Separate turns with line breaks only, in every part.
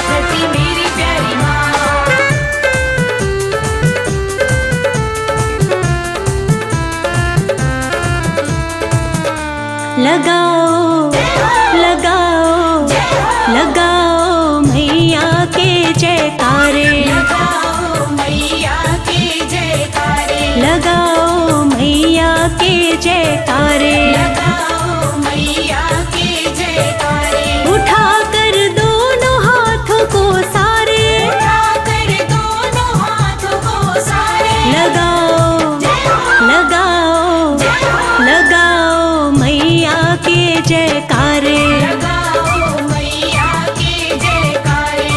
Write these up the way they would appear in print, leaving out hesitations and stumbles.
धरती मेरी प्यारी माँ।
लगाओ लगाओ लगाओ मैया के जयकारे,
लगाओ मैया के जयकारे,
लगाओ मैया के जयकारे,
लगाओ मैया के जयकारे।
उठाकर दोनों हाथों को सारे,
उठाकर दोनों हाथों को सारे,
लगाओ लगाओ लगाओ मैया के जयकारे।
लगाओ मैया के जयकारे।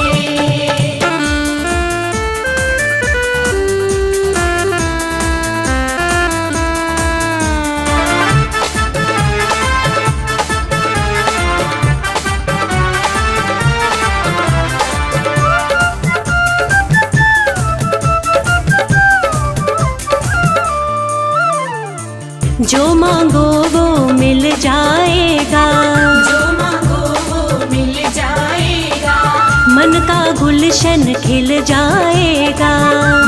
जो मांगो वो मिल जाएगा,
जो मांगो वो मिल जाएगा,
मन का गुलशन खिल जाएगा,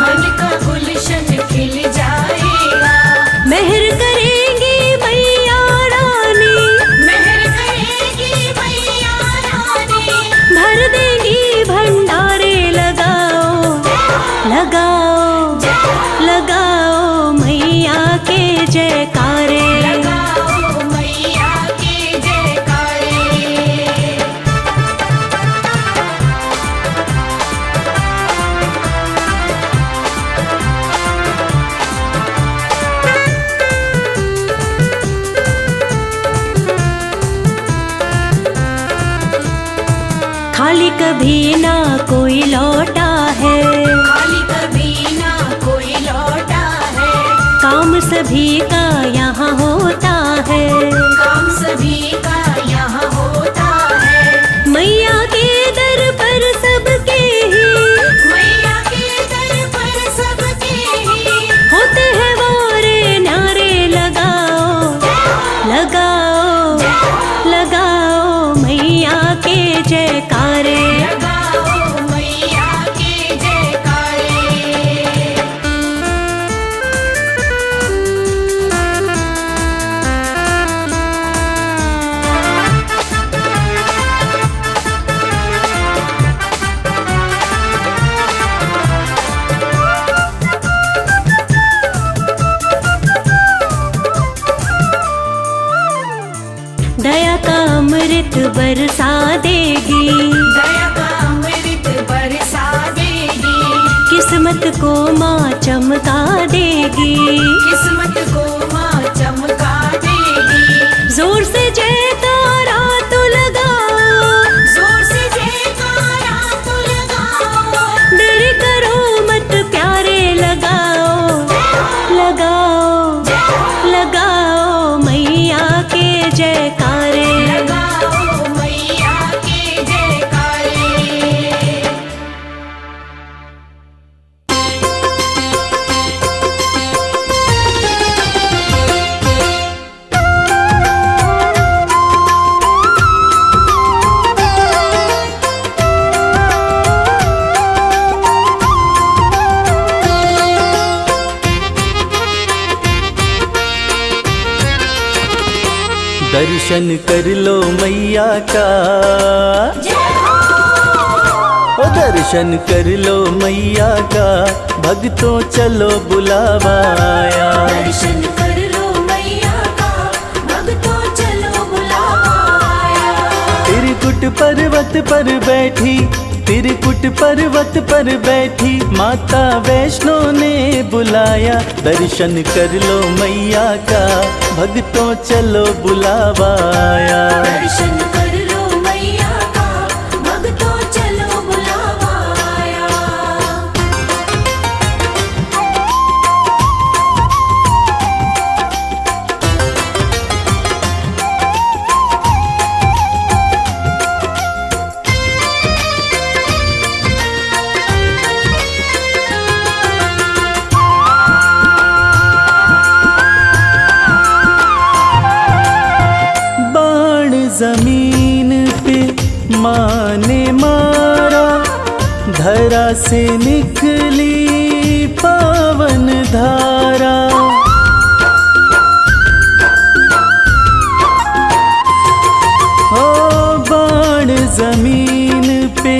मन का गुलशन खिल जाएगा।
मेहर करेंगी मैया रानी,
मेहर करेगी मैया रानी,
भर देंगी भंडारे। लगाओ लगाओ लगाओ मैया के जयकारे।
लगाओ मैया के जयकारे।
खाली कभी ना कोई लौटा है,
खाली कभी ना कोई लौटा है,
काम सभी का यहाँ होता है।
काम सभी का यहाँ होता है।
मैया के दर पर सबके ही
मैया के दर पर सबके ही
होते हैं वारे नारे। लगाओ लगाओ लगाओ मैया के जयकारे।
लगाओ मैया के जयकारे।
दया का अमृत बरसा देगी,
दया का अमृत बरसा देगी,
किस्मत को माँ चमका देगी।
किस्मत को माँ चमका देगी।
जोर से जयकारा तो लगाओ,
जोर से जयकारा तो लगाओ,
देर करो मत प्यारे। लगाओ लगाओ लगाओ मैया के जयकारे।
लगाओ मैया के जयकारे।
दर्शन कर लो मैया का, ओ दर्शन कर लो मैया का, भक्तों चलो बुलावा आया।
दर्शन कर लो मैया का, भक्तों चलो बुलावा आया।
त्रिकुट पर्वत पर बैठी, त्रिकुट पर्वत पर बैठी माता वैष्णो ने बुलाया। दर्शन कर लो मैया का, भक्तों चलो बुलावा आया।
दर्शन कर लो मैया का, भक्तों चलो बुलावा आया।
जमीन पे माँ ने मारा, धरा से निकली पावन धारा। ओ बाण जमीन पे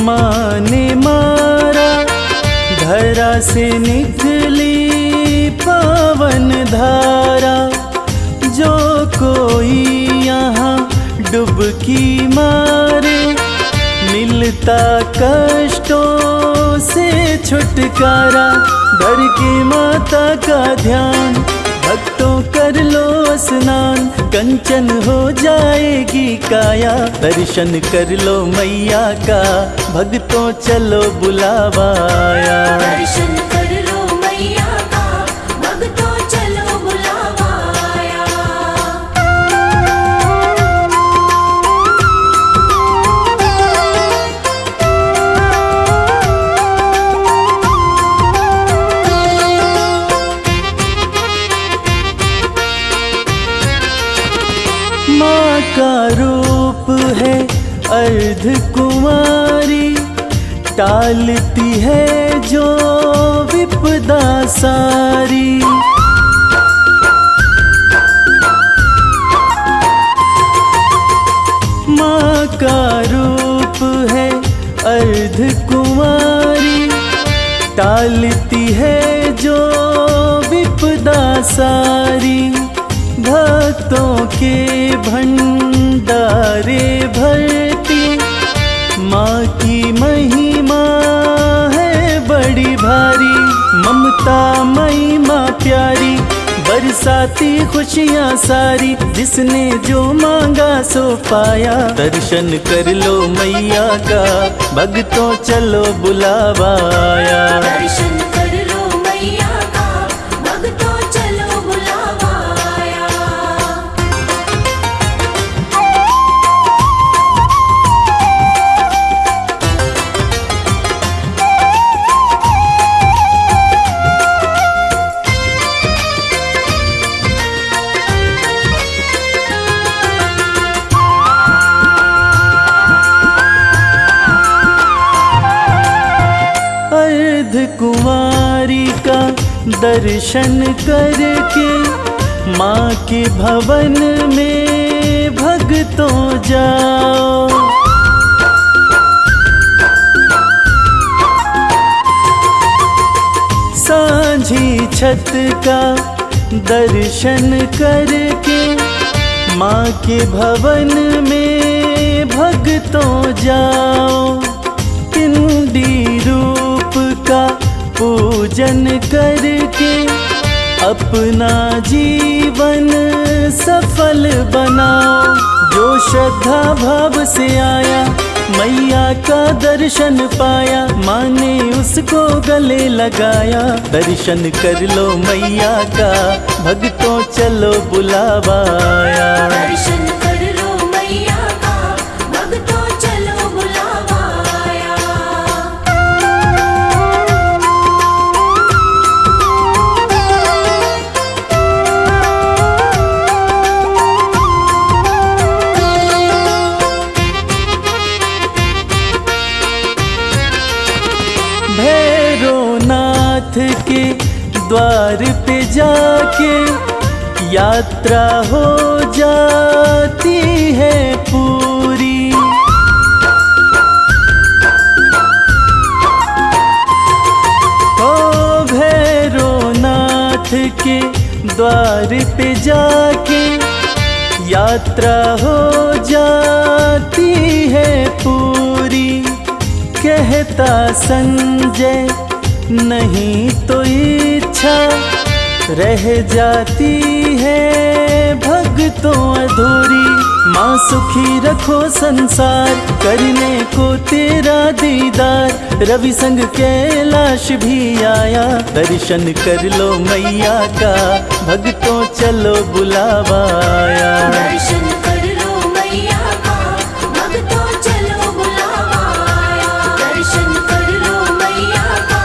माँ ने मारा, धरा से निकली पावन धारा। जो कोई यहाँ डुबकी मारे, मिलता कष्टों से छुटकारा। धर के माता का ध्यान, भक्तों कर लो स्नान, कंचन हो जाएगी काया। दर्शन कर लो मैया का, भक्तों चलो बुलावा आया।
दर्शन कर लो मैया का, भक्तों चलो बुलावा आया।
माँ का रूप है अर्ध कुमारी, टालती है जो विपदा सारी। माँ का रूप है अर्ध कुमारी, टालती है जो विपदा सारी। भक्तों के भंडारे भरती, माँ की महिमा है बड़ी भारी। ममता मई माँ प्यारी, बरसाती खुशियाँ सारी। जिसने जो मांगा सो पाया, दर्शन कर लो मैया का, भक्तों चलो बुलावा आया।
दर्शन कर लो मैया का, भक्तों चलो बुलावा आया।
अर्ध कुंवारी का दर्शन करके, माँ के भवन में भक्तों जाओ। सांझी छत का दर्शन करके, माँ के भवन में भक्तों जाओ। पिंडी रूप का पूजन करके, अपना जीवन सफल बनाओ। जो श्रद्धा भाव से आया, मैया का दर्शन पाया। माँ ने उसको गले लगाया, दर्शन कर लो मैया का, भक्तों चलो बुलावा आया।
दर्शन कर लो मैया का, भक्तों चलो बुलावा आया।
भैरवनाथ के द्वार पे जाके, यात्रा हो जाती है पूरी। ओ भैरवनाथ के द्वार पे जाके, यात्रा हो जाती है पूरी। कहता संजय नहीं तो इच्छा रह जाती है भक्तों अधूरी। माँ सुखी रखो संसार, करने को तेरा दीदार। रवि संग कैलाश भी आया, दर्शन कर लो मैया का, भक्तों चलो बुलावा आया।
दर्शन कर लो मैया का, भक्तों चलो बुलावा आया। दर्शन कर लो मैया का,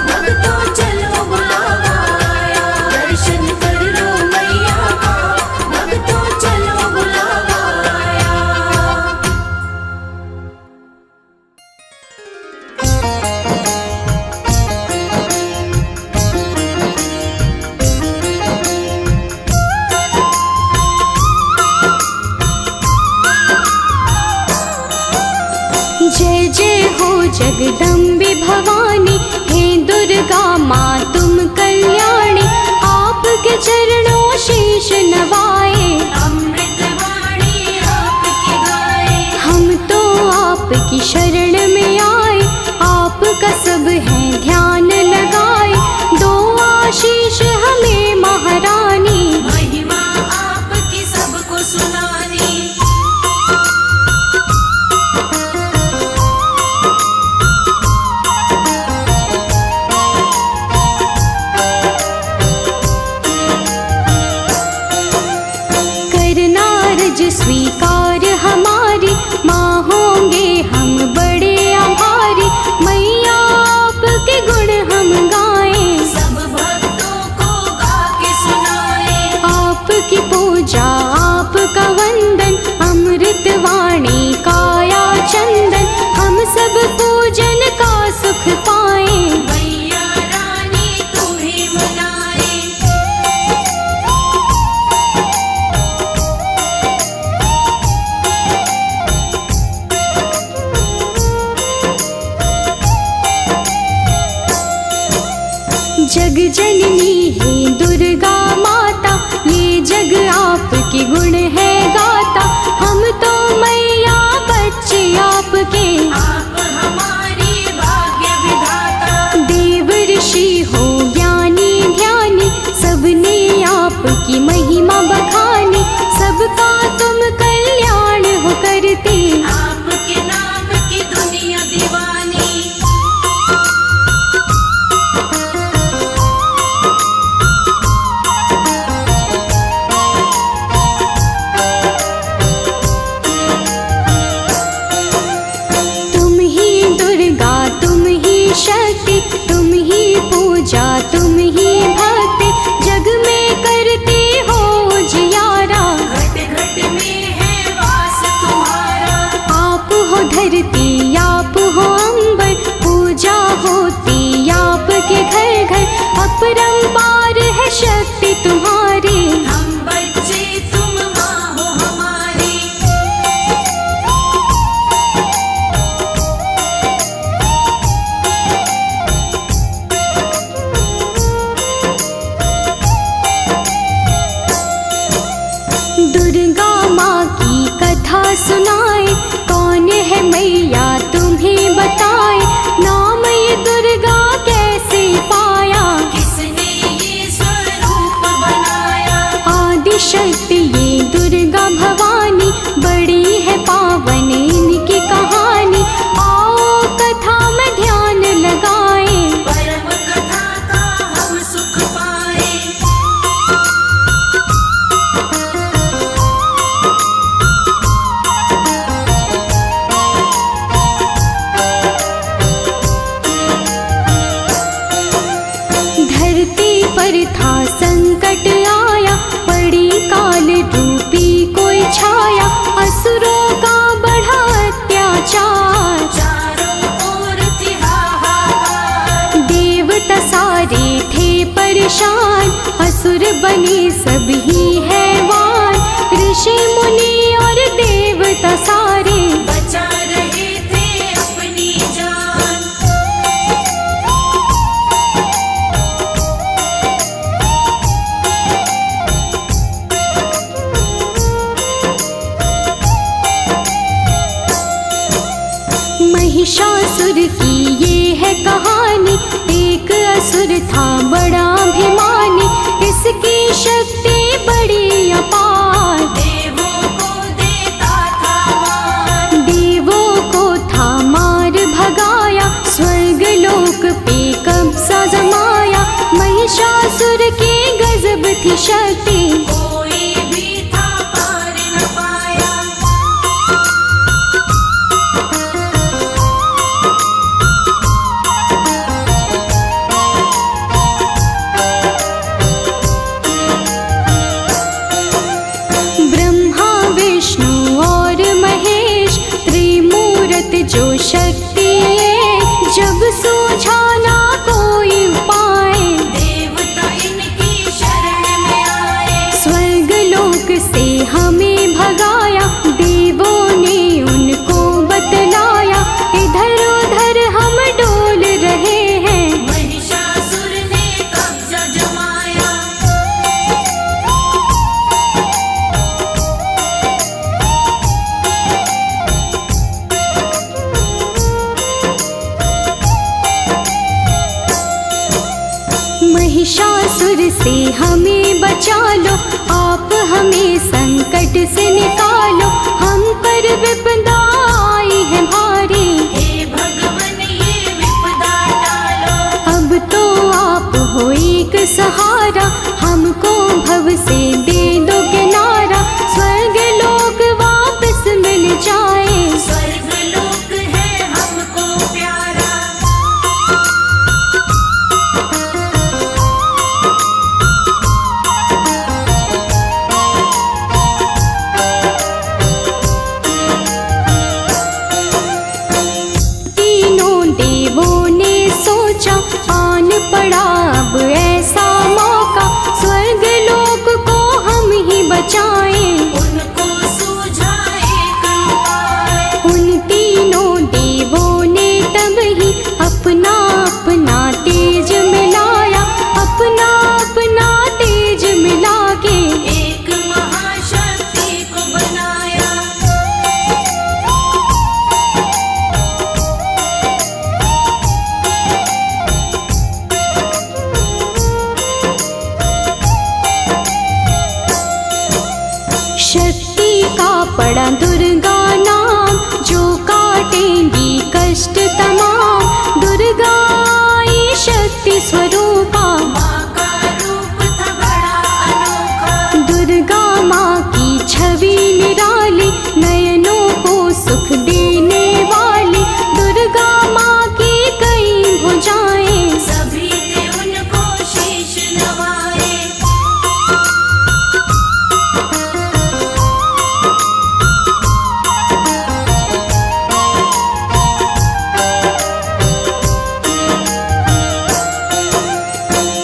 भक्तों चलो बुलावा आया। दर्शन कर लो मैया का, भक्तों चलो बुलावा आया।
जगदम्बे भवानी, हे दुर्गा माँ तुम कल्याणी, आपके चरणों शीश नवाए,
अमृत वाणी आपकी गाए।
हम तो आपकी शरण में आए, आपका सब है ध्यान लगाए, दो आशीष हमें महारानी,
महिमा आपकी सबको सुनानी।
करना रज स्वीकार हमारी, माँ होंगे हम बड़े आभारी, मैया आपके गुण हम गाएं,
सब भक्तों को गा के सुनाए।
आपकी पूजा आपका वंदन, अमृत वाणी काया चंदन, हम सब पूजन का सुख पाएं।
मैया रानी तुम्हें मनाए।
जग जननी है दुर्गा माता, ये जग आपके गुण है गाता, हम तो मैया बच्चे आपके,
आप हमारी भाग्य विधाता।
देव ऋषि हो ज्ञानी ध्यानी, सबने आपकी महिमा बखानी, सबका तुम कल्याण हो करते,
आपके नाम की दुनिया दीवानी।
तुम ही दुर्गा तुम ही शक्ति, तुम ही पूजा तुम ही भक्ति, जग में करते हो जियारा,
घट घट में है वास तुम्हारा।
आप हो धरती आप हो अंबर, पूजा होती आपके घर घर, अपरंपार है शक्ति तुम्हारी,
हम बच्चे तुम माँ हो हमारी।
दुर्गा माँ की कथा सुनाए, कौन है मैया तुम्हें बताए, नाम ये दुर्गा कैसे पाया,
किसने ये स्वरूप बनाया।
आदि शक्ति ये दुर्गा भवानी, बड़ी है पावन इनकी कहानी, आओ कथा में ध्यान लगाए,
परम कथा का हम सुख पाए।
धरती पर था संकट आया, पड़ी काल रूपी कोई छाया, असुरों का बढ़ा अत्याचार,
चारों ओर थी हाहाकार।
देवता सारे थे परेशान, असुर बने सभी हैवान, ऋषि मुनि और देवता सारे,
बचा रहे थे अपनी जान।
महिषासुर की ये है कहानी, एक असुर था बड़ा अभिमानी, इसकी शक्ति बड़ी अपार,
देवों को देता था मान।
देवों को था मार भगाया, स्वर्ग लोक पे कब्जा जमाया, महिषासुर के गजब थी शक्ति,
कोई भी था पार न पाया।
ब्रह्मा विष्णु और महेश, त्रिमूर्त जो शक्ति है, जब सूझा ना कोई उपाय,
देवता इनकी शरण में आए।
स्वर्ग लोक से हमें भगाया, देवों ने उनको बतलाया, इधर उधर महिषासुर से हमें बचा लो, आप हमें संकट से निकालो, हम पर विपदा आई है भारी,
हे भगवन ये विपदा टालो।
अब तो आप हो एक सहारा, हमको भव से दे दो किनारा, स्वर्ग लोक वापस मिल जाए,
स्वर्ग लोक है हमको प्यारा।
तीनों देवों ने सोचा आन पड़ा अब ऐसा मौका, स्वर्ग लोक को हम ही बचाएं,
उनको सूझा एक उपाय।
उन तीनों देवों ने तब ही अपना अपना तेज मिलाया, अपना अपना तेज मिला के
एक महाशक्ति को बनाया।
शक्ति का पड़ा दुर्गा नाम, जो काटेंगी कष्ट तमाम, दुर्गा आई शक्ति स्वरूपा,
माँ का रूप था बड़ा अनोखा।
दुर्गा माँ की छवि निराली, नयनों को सुख देने वाली, दुर्गा माँ की कई भुजाएं,
सभी थे उनको शीश नवाए।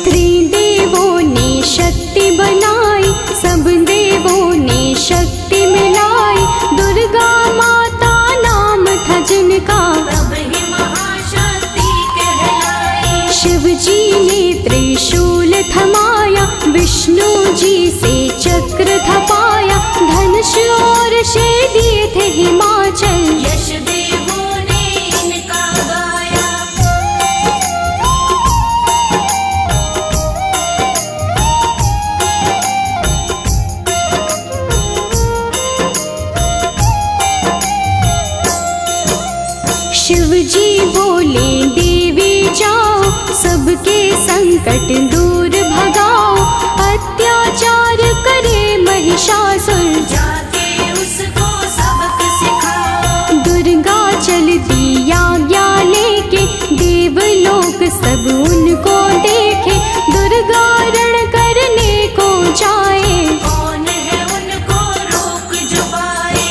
त्रिदेवों ने शक्ति बनाई, सब देवों ने शक्ति मिलाई, दुर्गा माता नाम था जिनका,
तब ही महाशक्ति कहलाई।
शिव जी ने त्रिशूल थमाया, विष्णु जी से चक्र थपाया, धनुष और से दिए थे हिमाचल,
यश देवों ने इनका गाया।
शिव जी बोले देवी जाओ, सबके संकट दूर भगाओ, अत्याचार करे महिषासुर,
जाके उसको सबक सिखाओ।
दुर्गा चलती आज्ञा लेके, देवलोक सब उनको देखे, दुर्गा रण करने को जाए,
कौन है उनको रोक जो पाए।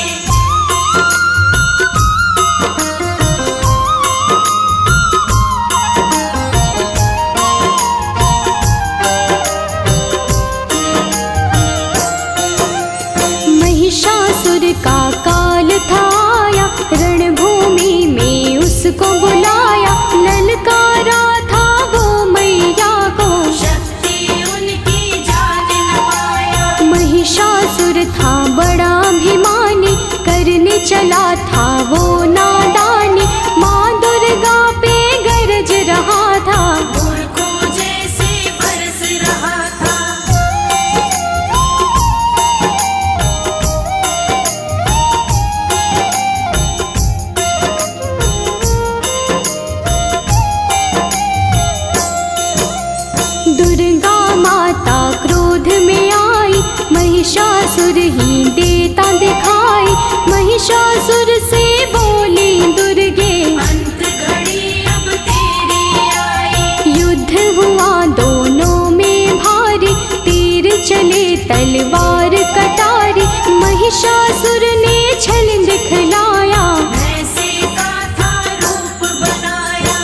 महिषासुर का काल था आया, रणभूमि में उसको बुलाया, ललकारा था वो मैया को,
शक्ति उनकी जान न पाया।
महिषासुर था बड़ा अभिमानी, करने चला था वो नादानी, माँ दुर्गा पे गरज रहा था,
मूर्खों जैसे बरस रहा था।
दुर्गा माता क्रोध में आई, महिषासुर ही देता दिखाई, महिषासुर से बोली दुर्गे,
अंत घड़ी अब तेरी आई।
युद्ध हुआ दोनों में भारी, तीर चले तलवार कटारी, महिषासुर ने छल दिखलाया,
भैंसे का था रूप बनाया।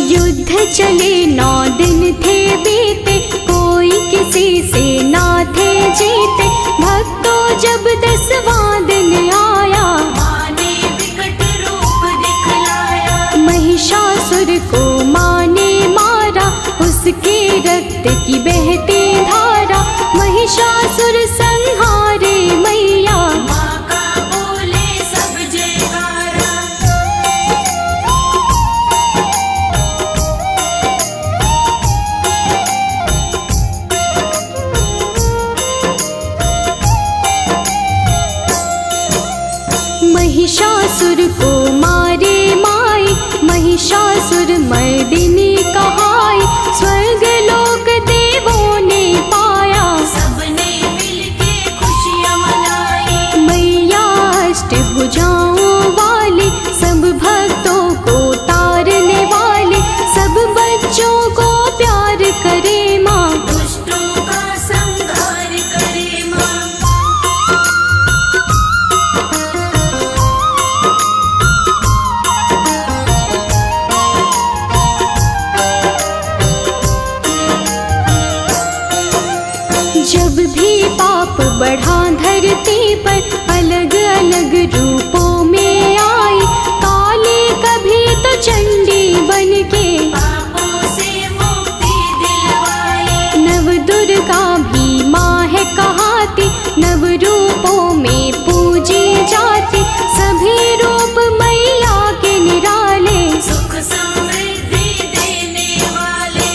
युद्ध चले 9 दिन थे बीते, कोई किसी से ना थे जीते, भक्तों जब 10वां दिन आया,
माँ ने विकट रूप दिखलाया।
महिषासुर को माँ ने मारा, उसके रक्त की बहती धारा, महिषासुर संहारे मैया।
माँ का बोले सब जयकारा।
महिषासुर को मारे माई, महिषासुर मर्दिनी कहाई। स्वर्ग लोक देवों ने पाया,
सबने मिलके खुशियाँ मनाई।
मैया अष्टभुजाओं वाली, सब भक्तों को तारने वाली। सब बच्चों को प्यार करे माँ,
दुष्टों का संहार करे माँ।
जब भी पाप बढ़ा धरती पर, अलग अलग रूपों में आई। काली कभी तो चंडी बन के,
पापों से मुक्ति दिलवाई।
नव दुर्गा भी माँ है कहाती। नव रूपों में पूजी जाती, सभी रूप मैया के निराले।
सुख समृद्धि देने वाले।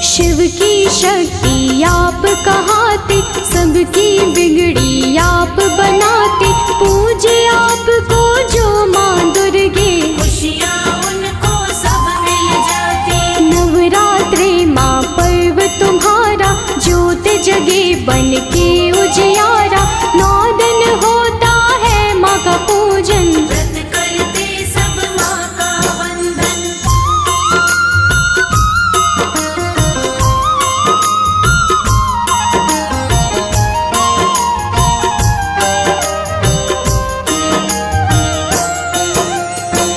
शिव की शक्ति आप कहाते, सबकी बिगड़ी आप बनाते। पूजे आपको जो माँ दुर्गे,
खुशियाँ उनको सब मिल जाती।
नवरात्रे माँ पर्व तुम्हारा। ज्योत जगे बन के उजियारा, 9 दिन होता है माँ का पूजन।
व्रत करते सब माँ का वंदन।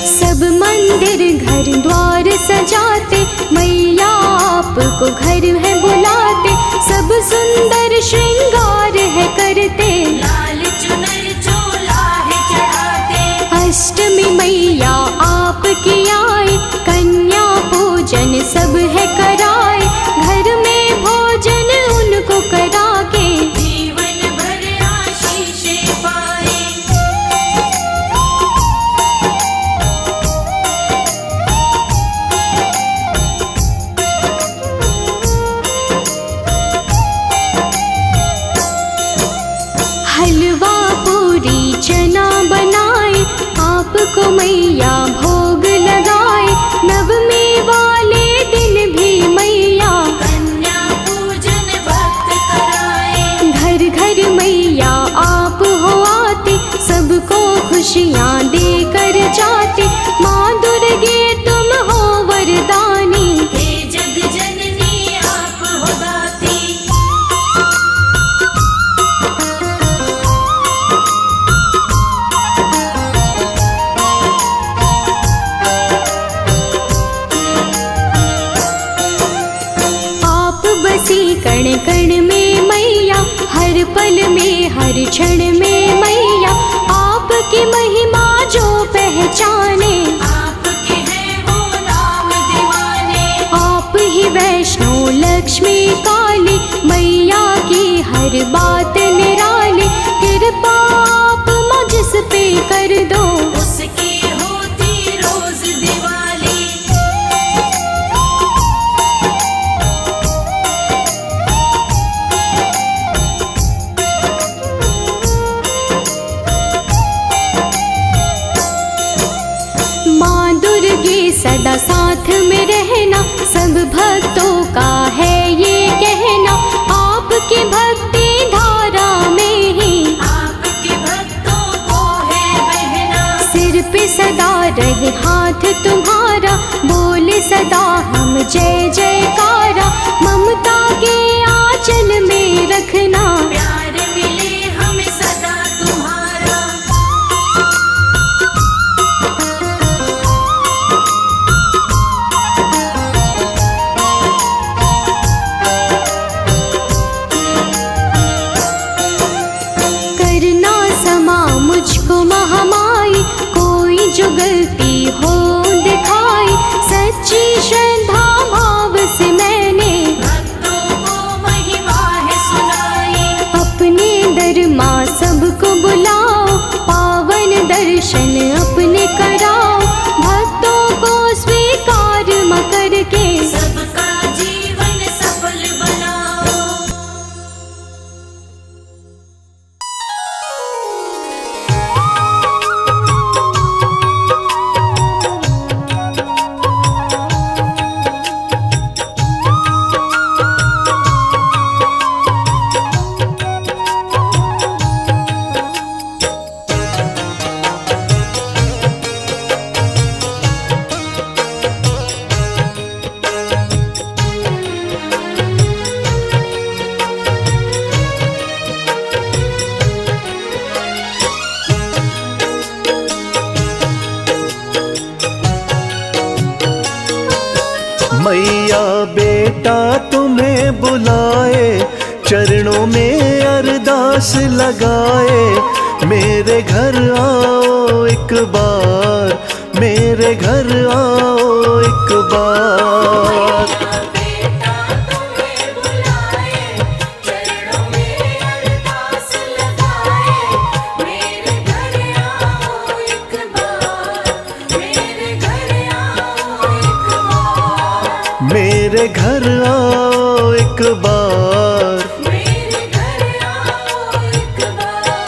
सब मंदिर घर द्वार सजाते, मैया आपको घर है बुलाते। सब सुंदर श्रृंगार है करते,
लाल चुनर चोला है चढ़ाते।
अष्टमी मैया आपकी आए। कन्या पूजन सब है कराए, घर में भोजन उनको करा के।
जीवन भर आशीषें पाए।
हलवा पूरी चना बनाए, आपको मैया भोग लगाए। नवमी वाले दिन भी मैया,
कन्या पूजन भक्त कराए।
घर घर मैया आप हो आते। सबको खुशियाँ देकर जाते, माँ दुर्गे तुम हो वरदानी।
हे जग जननी आप हो दाती।
आप बसी कण कण में मैया, हर पल में हर क्षण में मैया। आपकी महिमा जो पहचाने,
आपके हैं वो नाम दीवाने।
आप ही वैष्णो लक्ष्मी काली, मैया की हर बात निराली। कृपा आप मुझ पे कर दो,
उसकी होती रोज दिवाली।
माँ दुर्गे सदा साथ में रहना, सब भक्तों का है ये कहना। आपकी भक्ति धारा में ही,
आपके भक्तों को है बहना।
सिर पे सदा रहे हाथ तुम्हारा, बोले सदा हम जय जयकारा। ममता के आंचल में रखना,
प्यार मिले हमें सदा तुम्हारा।
शर्मा सबको बुलाओ, पावन दर्शन अपने कराओ, भक्तों को स्वीकार मकर के
सबका जीवन सफल बनाओ।
मैया बेटा तुम्हें बुलाए, चरणों में अरदास लगाए, मेरे घर आओ एक बार, मेरे घर आओ एक बार।
बेटा तुम्हें बुलाए, चरणों में अरदास लगाए, मेरे घर आओ एक बार, मेरे घर आओ एक बार,
मेरे घर आओ एक बार।
मेरे घर आओ एक बार।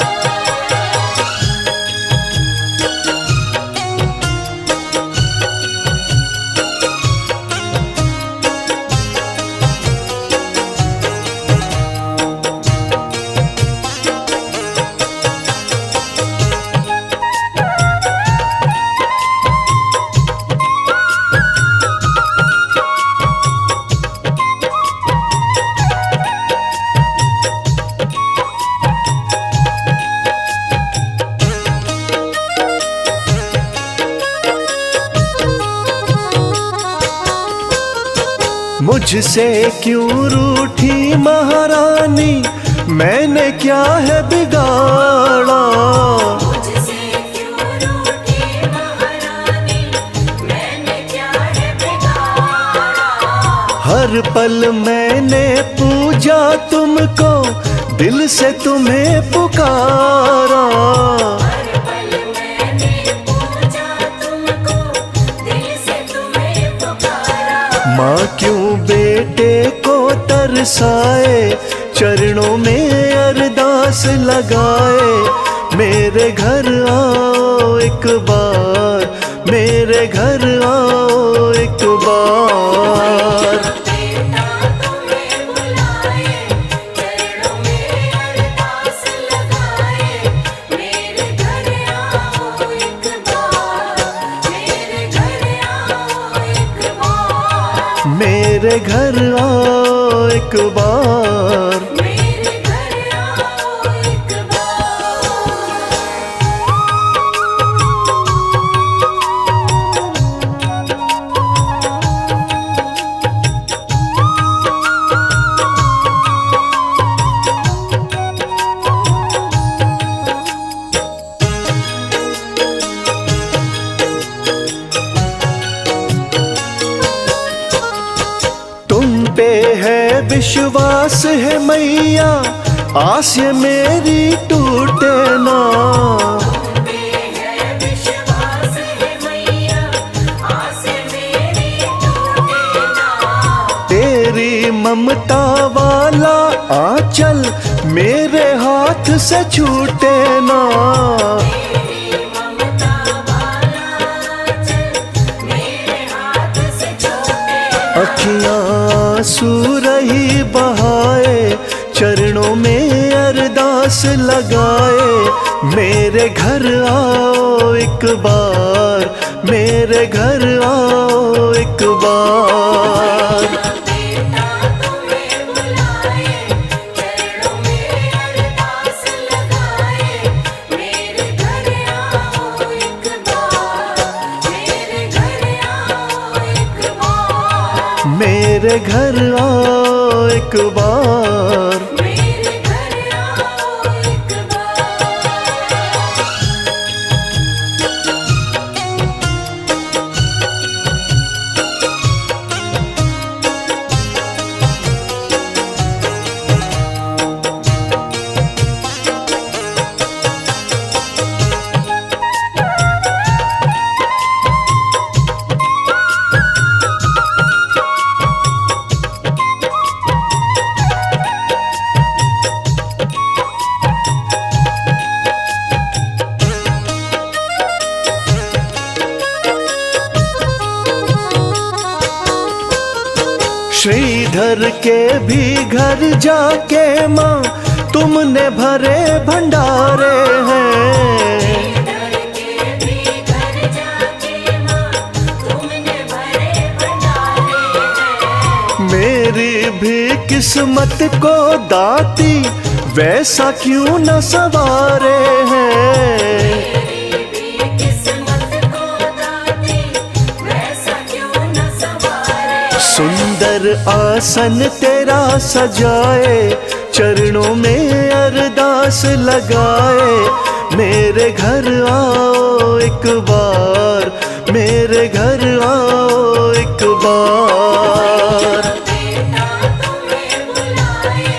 मुझसे क्यों रूठी महारानी, मैंने क्या है बिगाड़ा,
मुझसे क्यों रूठी महारानी, मैंने क्या है बिगाड़ा।
हर पल मैंने पूजा तुमको, दिल से तुम्हें पुकारा,
हर पल मैंने पूजा तुमको, दिल से तुम्हें पुकारा।
माँ क्यों बेटे को तरसाए, चरणों में अरदास लगाए, मेरे घर आओ एक बार, मेरे घर आओ एक बार।
बेटा तुम्हें बुलाए, चरणों में अरदास लगाए, मेरे घर आओ एक बार, मेरे घर आओ एक बार,
मेरे घर आओ एक बार।
मेरे घर आओ एक बार।
तुम पे है विश्वास है मैया, आस ये मेरी टूटे ना,
है विश्वास है मैया, आस मेरी टूटे ना।
तेरी ममता वाला आंचल मेरे हाथ से छूटे ना,
तेरी ममता वाला चल मेरे हाथ से छूटे ना।
अखियाँ आंसू रही बहाए, चरणों में अरदास लगाए, मेरे घर आओ एक बार, मेरे घर आओ एक बार।
बेटा तुम्हें बुलाए, चरणों में अरदास लगाए, मेरे घर आओ एक बार, मेरे घर आओ एक बार,
मेरे घर आओ एक बार।
मेरे घर आओ एक बार।
श्रीधर के भी घर जाके माँ तुमने भरे भंडारे हैं।
श्रीधर के भी घर जाके माँ तुमने भरे भंडारे हैं।
मेरी भी किस्मत को दाती वैसा क्यों न सवारे हैं।
मेरी भी किस्मत को दाती वैसा क्यों न सवारे।
सुंदर आसन तेरा सजाए, चरणों में अरदास लगाए। मेरे घर आओ एक बार, मेरे घर आओ एक बार।
बेटा तुम्हें बुलाए,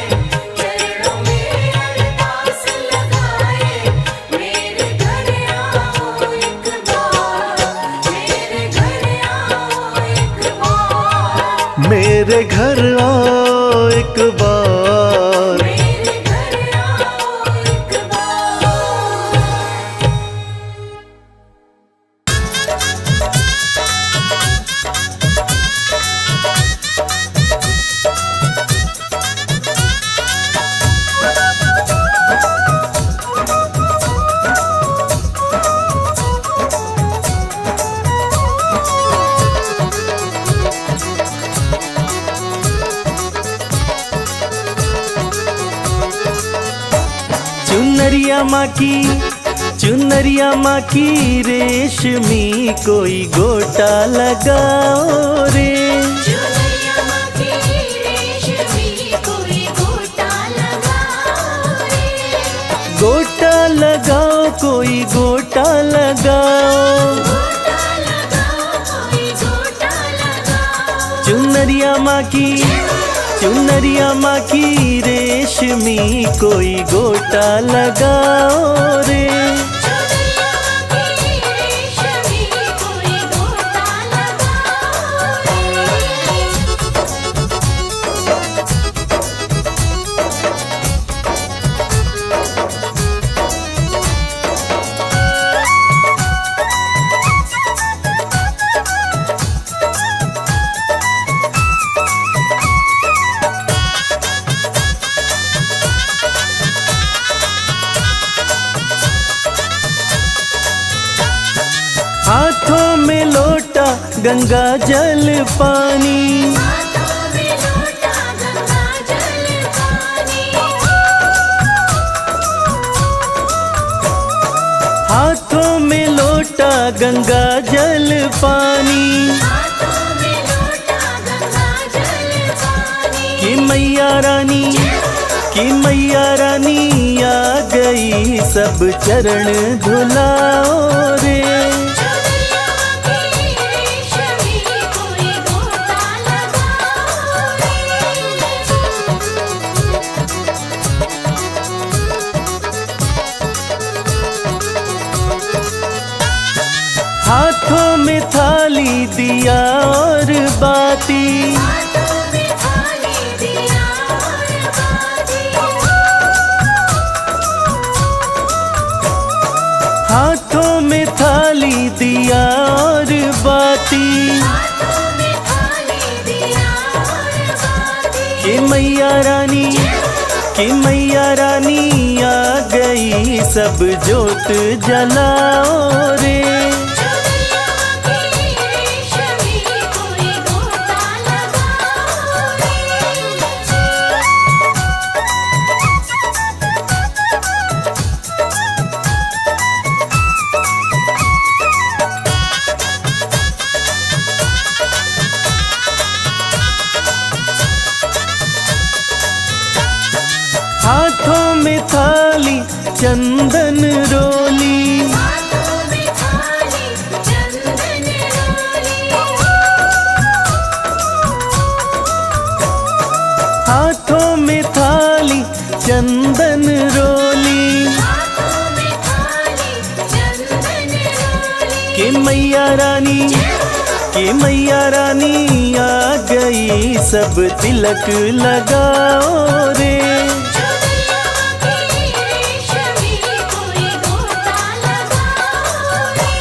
चरणों में अरदास लगाए। मेरे घर आओ एक बार, मेरे घर आओ एक बार।
मेरे घर आओ एक बार।
मेरे घर आओ एक बार।
चुनरिया माँ की रेशमी कोई गोटा लगाओ रे।
चुनरिया माँ की रेशमी कोई गोटा लगाओ रे।
गोटा लगाओ कोई गोटा लगाओ।
गोटा लगाओ कोई गोटा लगाओ।
चुनरिया माँ की रेशमी कोई गोटा लगाओ रे।
चुनरिया माँ की रेशमी कोई गोटा लगाओ रे।
हाथों में लोटा गंगा जल पानी।
हाथों में लोटा गंगा जल पानी।
हाथों में लोटा गंगा जल पानी।
हाथों में लोटा गंगा जल पानी।
कि मैया रानी आ गई, सब चरण धुलाओ रे।
चुनरिया माँ की रेशमी कोई गोटा लगाओ
हाथों में थाली दिया और बाती।
हाथों में थाली दिया और बाती।
हाथों में थाली दिया और बाती।
हाथों में थाली दिया और बाती।
कि मैया रानी आ गई, सब जोत जलाओ रे।
चुनरिया माँ की रेशमी कोई गोटा लगाओ रे।
हाथों में थाली चंदन रोली।
हाथों में थाली चंदन रोली।
हाथों में थाली चंदन रोली।
हाथों में थाली चंदन रोली।
कि मैया रानी आ गई, सब तिलक लगाओ रे।
चुनरिया माँ की रेशमी कोई गोटा लगाओ रे।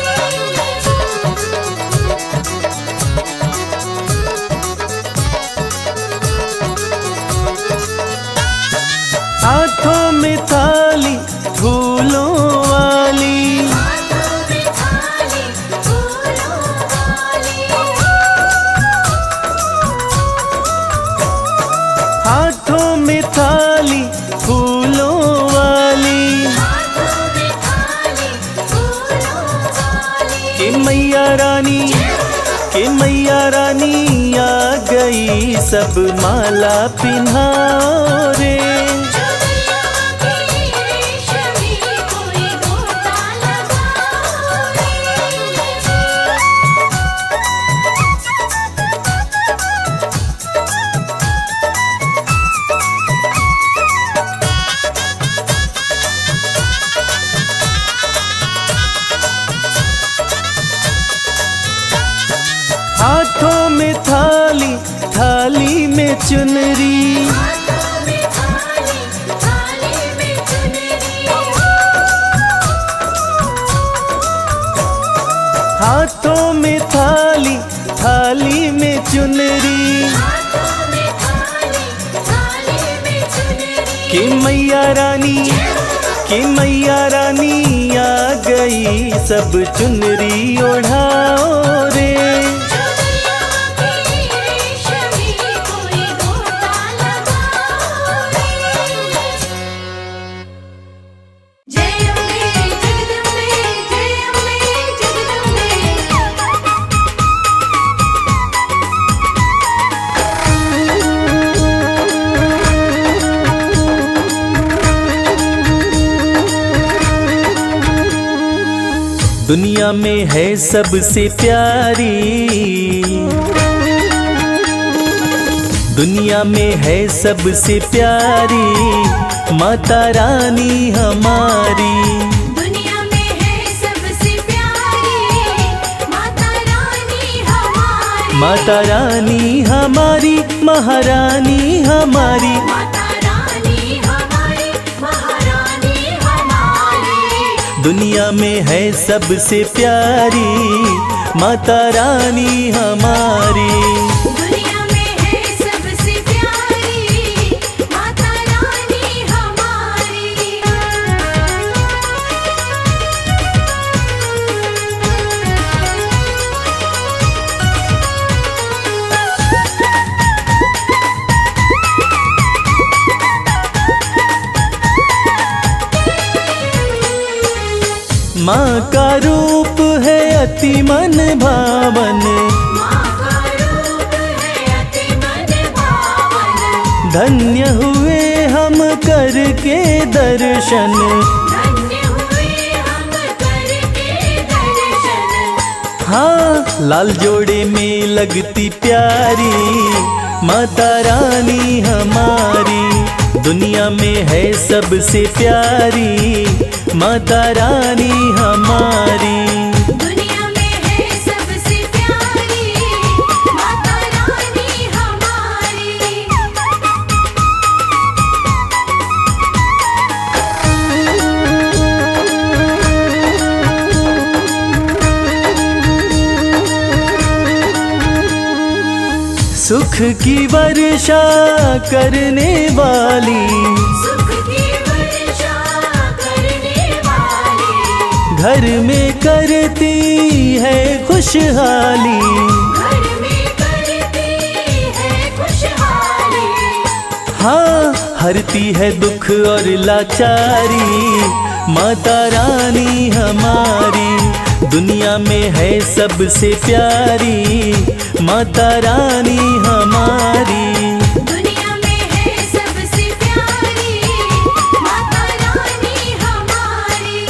सब माला पिन्हाओ रे।
चुनरिया की रेशमी कोई गोटा लगाओ रे।
हाथों में थाली, थाली में चुनरी,
हाथों में थाली, थाली में चुनरी।
हाथों में थाली, थाली में चुनरी,
हाथों में थाली, थाली में चुनरी।
कि मैया रानी, कि मैया रानी आ गई, सब चुनरी ओढ़ाओ रे।
चुनरिया की रेशमी कोई गोटा लगाओ रे। जय अम्बे जगदम्बे, जय अम्बे जगदम्बे।
दुनिया में है सबसे प्यारी, दुनिया में है सबसे प्यारी, माता रानी हमारी।
दुनिया में है सबसे प्यारी माता रानी हमारी।
माता रानी हमारी, महारानी हमारी।
माता रानी हमारी, महारानी हमारी।
दुनिया में है सबसे प्यारी, माता रानी हमारी।
दुनिया में है सबसे प्यारी माता रानी हमारी।
माँ का रूप है अति मन भावन,
माँ का रूप है अति मन भावन।
धन्य हुए हम करके दर्शन।
धन्य हुए हम करके दर्शन।
हाँ, लाल जोड़े में लगती प्यारी, माता रानी हमारी। दुनिया में है सबसे प्यारी, माता रानी हमारी।
दुनिया में है सबसे प्यारी माता रानी हमारी।
सुख की वर्षा करने वाली,
सुख की वर्षा करने वाली।
घर में करती है खुशहाली।
घर में करती है खुशहाली।
हाँ, हरती है दुख और लाचारी, माता रानी हमारी। दुनिया में है सबसे प्यारी, माता रानी हमारी।
दुनिया में है सबसे प्यारी माता रानी हमारी।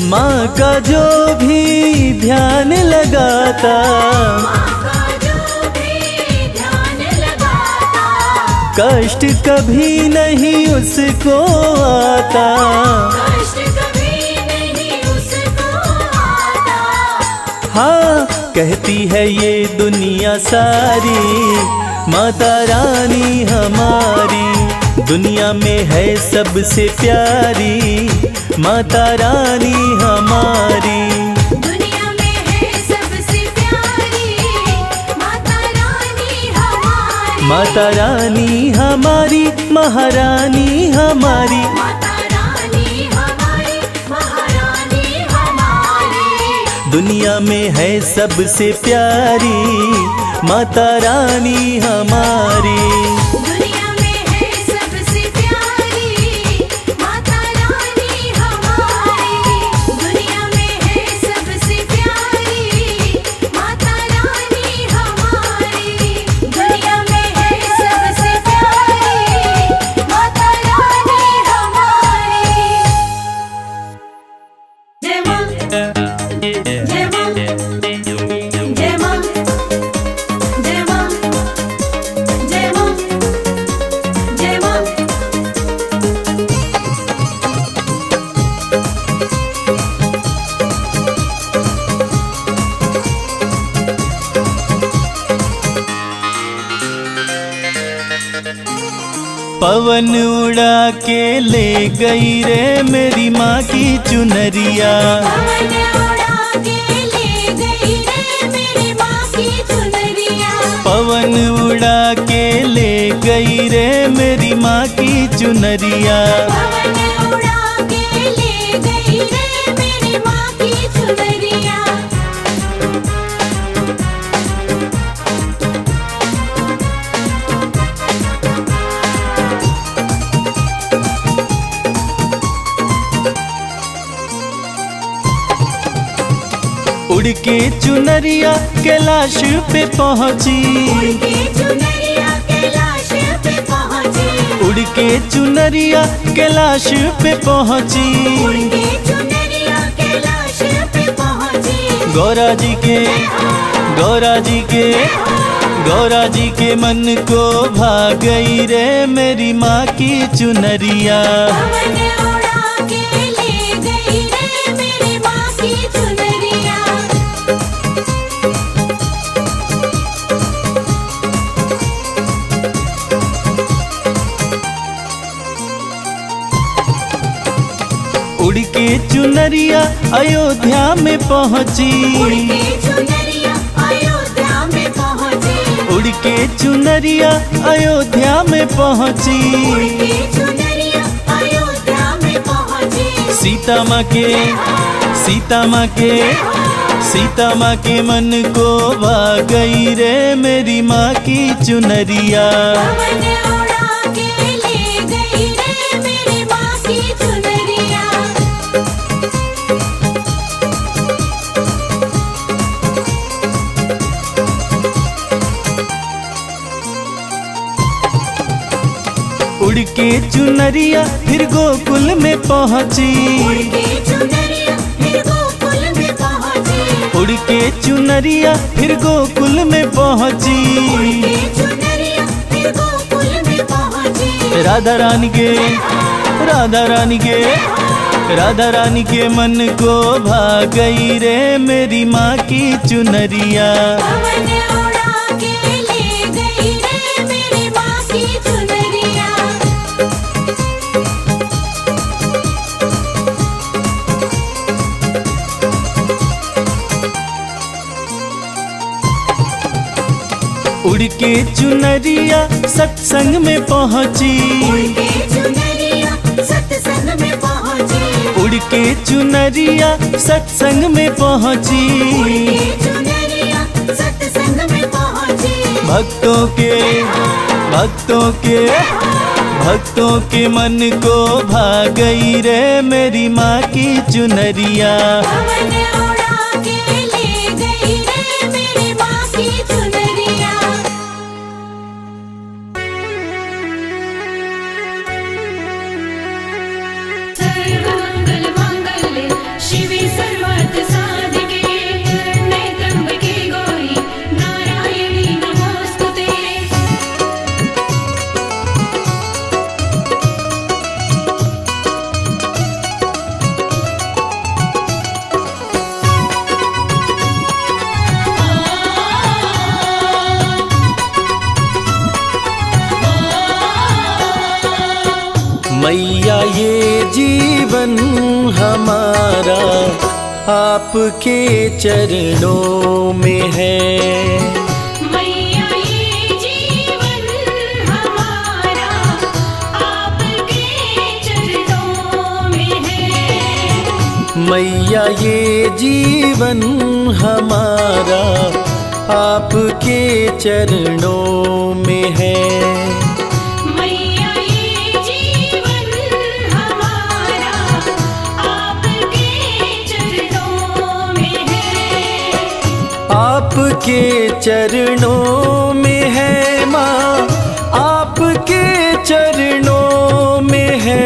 माँ का जो भी ध्यान लगाता,
माँ का जो भी ध्यान लगाता।
कष्ट कभी नहीं उसको आता।
कष्ट कभी नहीं उसको आता।
हाँ, कहती है ये दुनिया सारी, माता रानी हमारी। दुनिया में है सबसे प्यारी, माता रानी हमारी।
दुनिया में है सबसे प्यारी माता रानी हमारी।
माता रानी हमारी, महारानी हमारी।
माता रानी हमारी, महारानी हमारी।
दुनिया दुनिया में है सबसे प्यारी माता रानी हमारी।
दुनिया में है सबसे प्यारी माता रानी हमारी। दुनिया में है सबसे प्यारी माता रानी हमारी। दुनिया में है सबसे प्यारी माता रानी हमारी। जय मां जय मां जय मां जय मां जय मां जय मां।
पवन उड़ा के ले गई रे मेरी माँ की चुनरिया।
पवन उड़ा के ले गई रे मेरी माँ की चुनरिया।
पवन उड़ा के ले गई रे मेरी माँ की चुनरिया।
पवन उड़ा के ले गई रे मेरी माँ की चुनरिया।
उड़ के चुनरिया कैलाश पे पहुँची।
उड़ के चुनरिया कैलाश पे पहुँची।
उड़ के चुनरिया कैलाश पे पहुँची।
उड़ के चुनरिया कैलाश पे पहुँची।
गौरा जी के गौरा जी के मन को भा गई रे मेरी माँ की चुनरिया।
पवन उड़ा के ले गई रे मेरी माँ की चुनरिया।
उड़ के चुनरिया अयोध्या में पहुँची।
उड़ के चुनरिया अयोध्या में पहुँची।
उड़ के चुनरिया अयोध्या में पहुँची।
उड़ के चुनरिया अयोध्या में पहुँची।
सीता माँ के मन को भा गई रे मेरी माँ की चुनरिया।
पवन उड़ा के ले गई रे मेरी माँ की चुनरिया।
उड़ के चुनरिया फिर गोकुल में पहुँची।
उड़ के चुनरिया फिर गोकुल में पहुँची।
उड़ के चुनरिया फिर गोकुल में पहुँची।
उड़ के चुनरिया फिर गोकुल में पहुँची।
राधा रानी के मन को भा गई रे मेरी माँ की चुनरिया।
पवन उड़ा के ले गई रे मेरी माँ की चुनरिया।
उड़ के चुनरिया सत्संग में पहुँची।
उड़ के चुनरिया सत्संग में पहुँची।
उड़ के चुनरिया सत्संग में पहुँची।
उड़ के चुनरिया सत्संग में पहुँची।
भक्तों के मन को भा गई रे मेरी माँ की चुनरिया।
पवन उड़ा के ले गई रे मेरी माँ की चुनरिया। सर्वमंगल मांगल्ये शिवे सर्वार्थ साधिके शरण्ये त्र्यंबके गौरी नारायणी नमोस्तुते।
मैया ये जीवन हमारा आपके चरणों में है।
मैया ये जीवन हमारा आपके चरणों में है।
मैया ये जीवन हमारा आपके चरणों में है।
मैया ये जीवन हमारा आपके चरणों में है।
आपके चरणों में है माँ, आपके चरणों में है।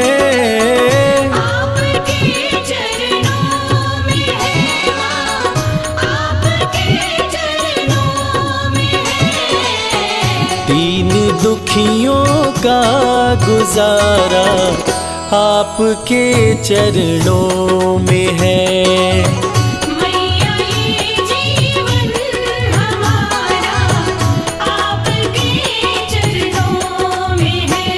दीन दुखियों का गुजारा आपके चरणों में है।
मैया ये जीवन हमारा आपके चरणों में है।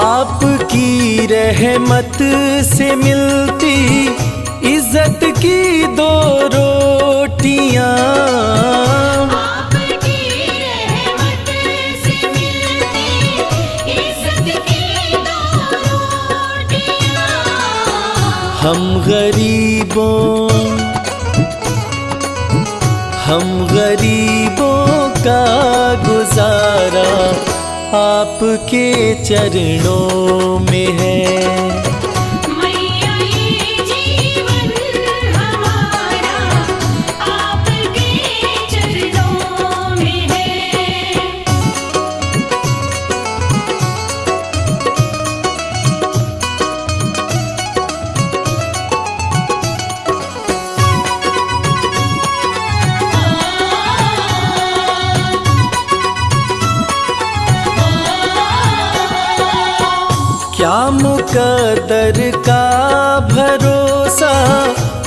आपकी रहमत से मिलती इज्जत की दो रोटियां।
आपकी रहमत से मिलती इज्जत की दो रोटियां।
हम गरीबों का गुजारा आपके चरणों में है।
मैया ये जीवन हमारा आपके चरणों में है।
क्या मुकद्दर का भरोसा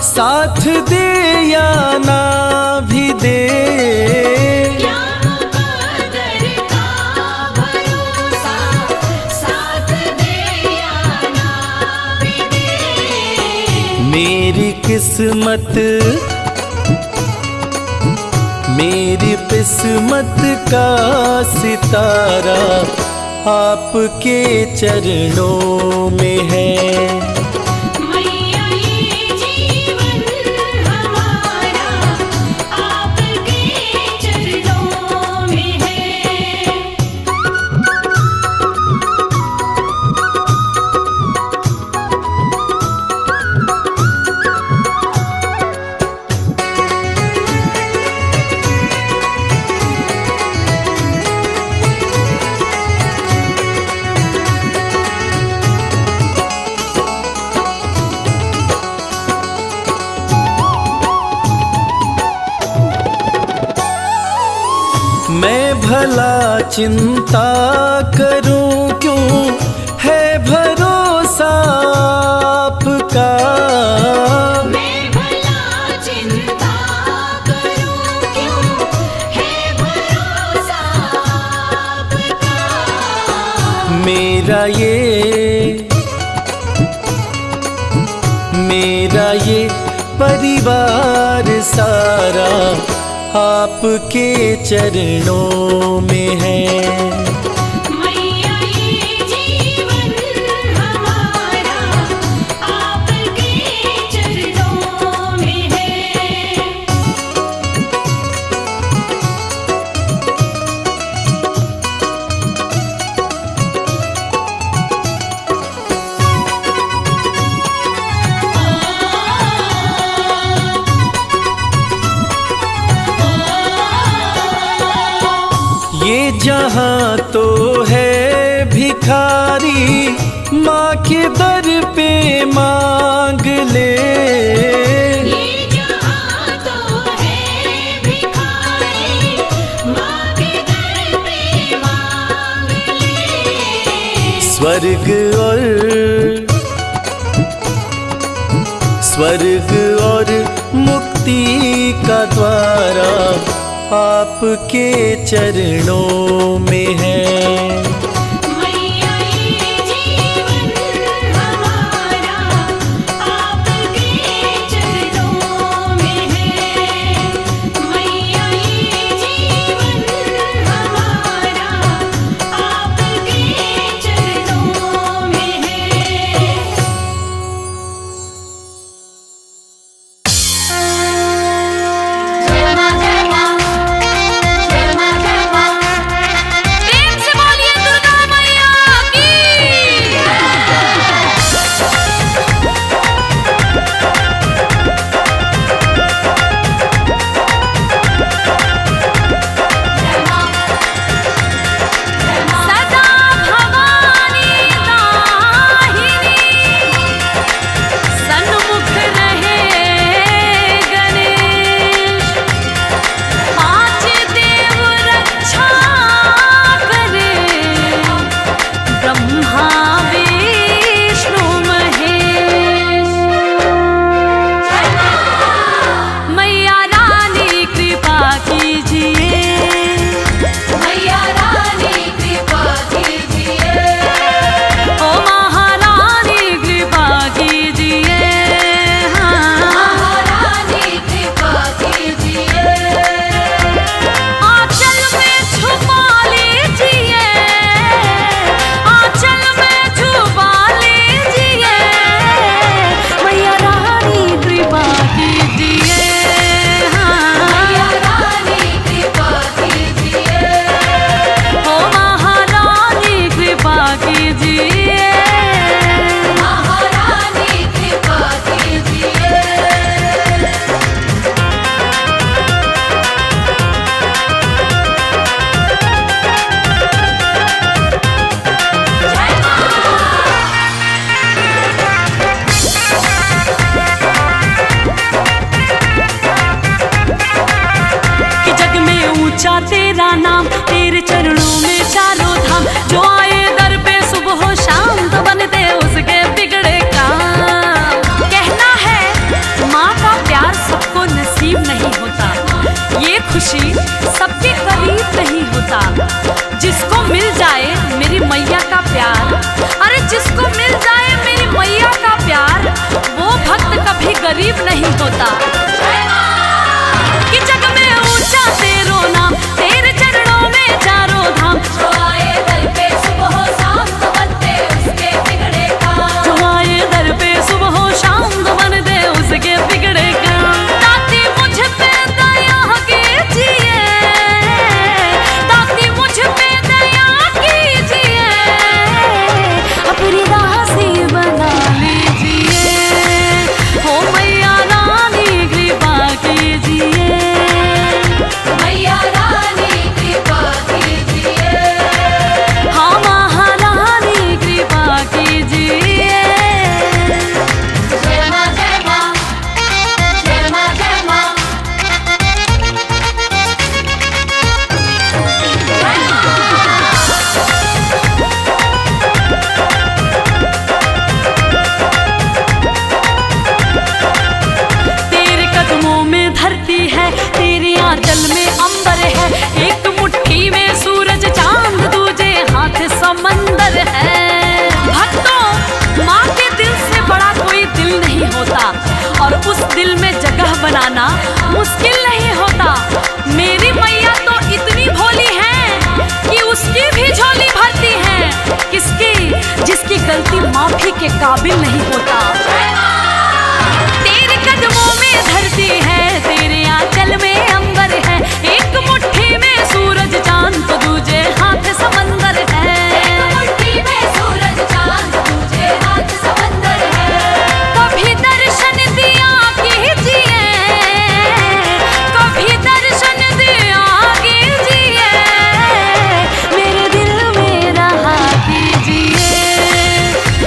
साथ दे या ना भी दे।
क्या मुकद्दर का भरोसा साथ दे या ना भी दे।
मेरी किस्मत का सितारा आपके चरणों में है।
मैया ये जीवन हमारा आपके चरणों में है।
मैं भला चिंता करूं क्यों है भरोसा आपका।
मैं भला चिंता करूं क्यों है भरोसा आपका।
मेरा ये परिवार सारा आपके चरणों में है।
मैया ये जीवन हमारा आपके चरणों में है।
ये जहां तो है भिखारी माँ के दर पे मांग ले।
ये जहां तो है भिखारी माँ के दर पे मांग
स्वर्ग और मुक्ति का द्वारा आपके चरणों में है।
मैया ये जीवन हमारा आपके चरणों में है। मैया ये जीवन हमारा आपके चरणों में है। प्रेम से बोलिए दुर्गा मैया की। सदा भवानी दाहिनी सन्मुख रहे गणेश। पांच देव रक्षा करे ब्रह्मा विष्णु महेश। मैया रानी कृपा कीजिए। मैया रानी कृपा कीजिए। ओ महारानी कृपा कीजिए। महारानी कृपा कीजिए। आंचल में छुपा लीजिए। आंचल में छुपा लीजिए। मैया रानी कृपा कीजिए। मैया रानी कृपा कीजिए। ओ महारानी कृपा कीजिए। महारानी कृपा कीजिए।
कि जग में ऊंचा तेरा नाम, तेरे चरणों में चारों धाम। जो आए दर पे सुबह हो शाम तो बनते उसके बिगड़े काम। कहना है माँ का प्यार सबको नसीब नहीं होता, ये खुशी सबके करीब नहीं होता। जिसको मिल जाए मेरी मैया का प्यार, अरे जिसको मिल जाए मेरी मैया का प्यार, वो भक्त कभी गरीब नहीं होता। कि जग में ऊंचा तेरो नाम, तेरे चरणों में चारों धाम।
जो आए दर पे सुबह हो शाम तो बनते उसके बिगड़े काम।
जो आए दर पे सुबह हो शाम तो बनते उसके बिगड़े काम। ताती मुझ पे दया कीजिए। ताती मुझ पे दया कीजिए। अपनी दासी बना लीजिए। हो मैया रानी कृपा कीजिए।
मैया रानी कृपा कीजिए।
हाँ महारानी कृपा कीजिए।
जय माँ जय माँ। जय माँ जय माँ।
तेरे कदमों में धरती है, तेरे आंचल में अंबर है। एक मुट्ठी में सूरज चांद, दूजे हाथ समंदर है। भक्तों माँ के दिल से बड़ा कोई दिल नहीं होता, और उस दिल में जगह बनाना मुश्किल नहीं होता। मेरी मैया तो इतनी भोली है कि उसकी भी झोली भरती है। किसकी? जिसकी गलती माफी के काबिल नहीं होता। तेरे कदमों में धरती है, तेरे आंचल में अंबर है। एक मुट्ठी में सूरज चांद तो दूजे हाथ समंदर है।
एक मुट्ठी में सूरज चांद दूजे हाथ समंदर है।
कभी दर्शन दिया कीजिए। कभी दर्शन दिया कीजिए। मेरे दिल में रहा कीजिए।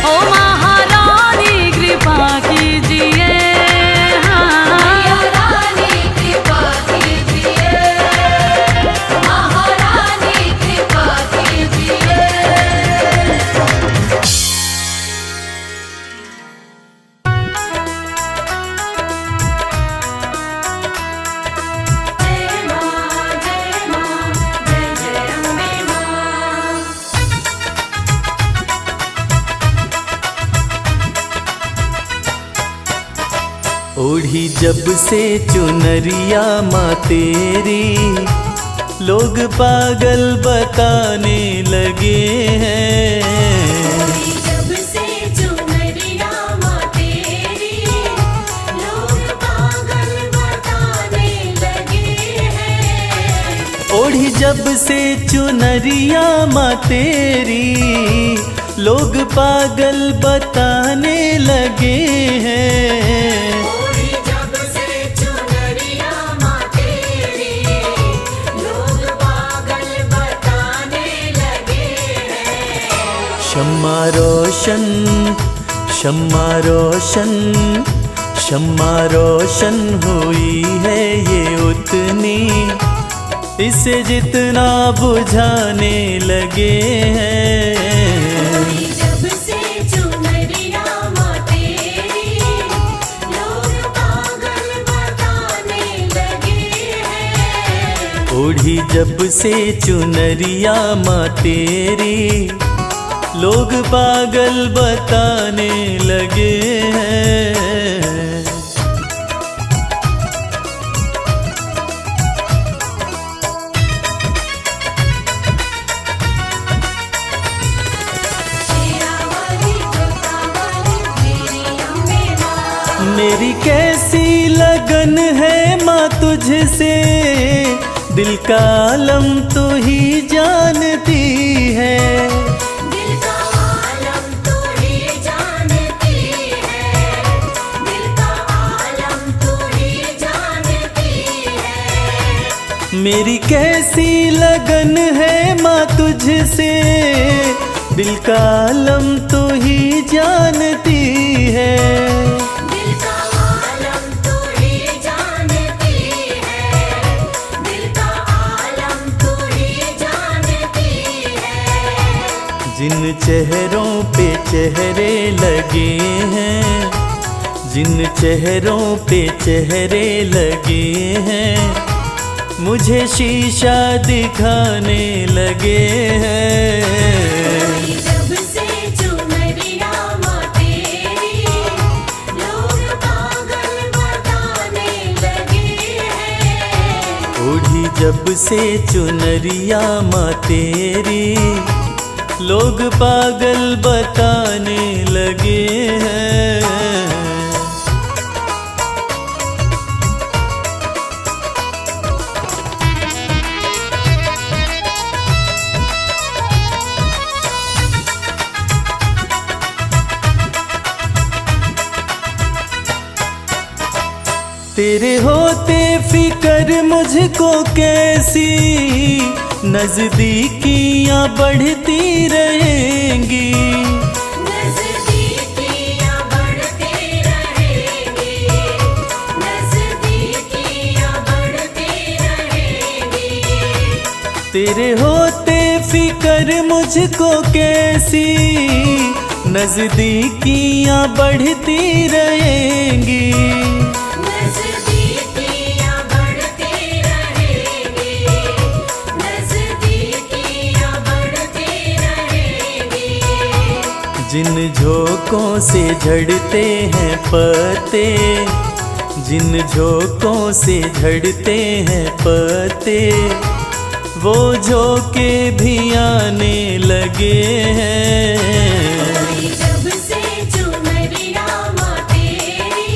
ओ महारानी
ओढ़ी जब से चुनरिया माँ तेरी, लोग पागल बताने लगे हैं।
जब से चुनरिया माँ तेरी, लोग पागल बताने लगे हैं।
ओढ़ी जब से चुनरिया माँ तेरी, लोग पागल बताने लगे हैं।
ओढ़ी जब से चुनरिया माँ तेरी, लोग पागल बताने लगे हैं।
शम्मा रोशन, शम्मा रोशन, शम्मा रोशन हुई है ये उतनी, इसे जितना बुझाने लगे हैं।
जब से चुनरिया माँ तेरी, लोग पागल बताने लगे हैं।
ओढ़ी जब से चुनरिया माँ तेरी, लोग पागल बताने लगे हैं। मेरी कैसी लगन है माँ तुझसे, दिल का आलम तू ही जानती है।
दिल का आलम तू ही जानती है, दिल का आलम तू ही जानती है।
मेरी कैसी लगन है माँ तुझसे, दिल का आलम तू ही जानती है।
दिल का आलम तू ही जानती है, दिल का आलम तू ही जानती है।
जिन चेहरों पे चेहरे लगे हैं, जिन चेहरों पे चेहरे लगे हैं, मुझे शीशा दिखाने लगे हैं।
जब से चुनरिया माँ तेरी, लोग पागल बताने लगे हैं।
ओढ़ी जब से चुनरिया माँ तेरी, लोग पागल बताने लगे हैं। तेरे होते फिक्र मुझको कैसी, नजदीकियां बढ़ती रहेंगी।
नजदीकियां बढ़ती रहेंगी, नजदीकियां बढ़ती रहेंगी।
तेरे होते फिक्र मुझको कैसी, नजदीकियां बढ़ती रहेंगी।
नजदीकियां बढ़ती रहेंगी, नजदीकियां बढ़ती रहेंगी।
जिन झोंकों से झड़ते हैं पत्ते, जिन झोंकों से झड़ते हैं पत्ते, वो झोंके भी आने लगे हैं।
जब से चुनरिया माँ तेरी,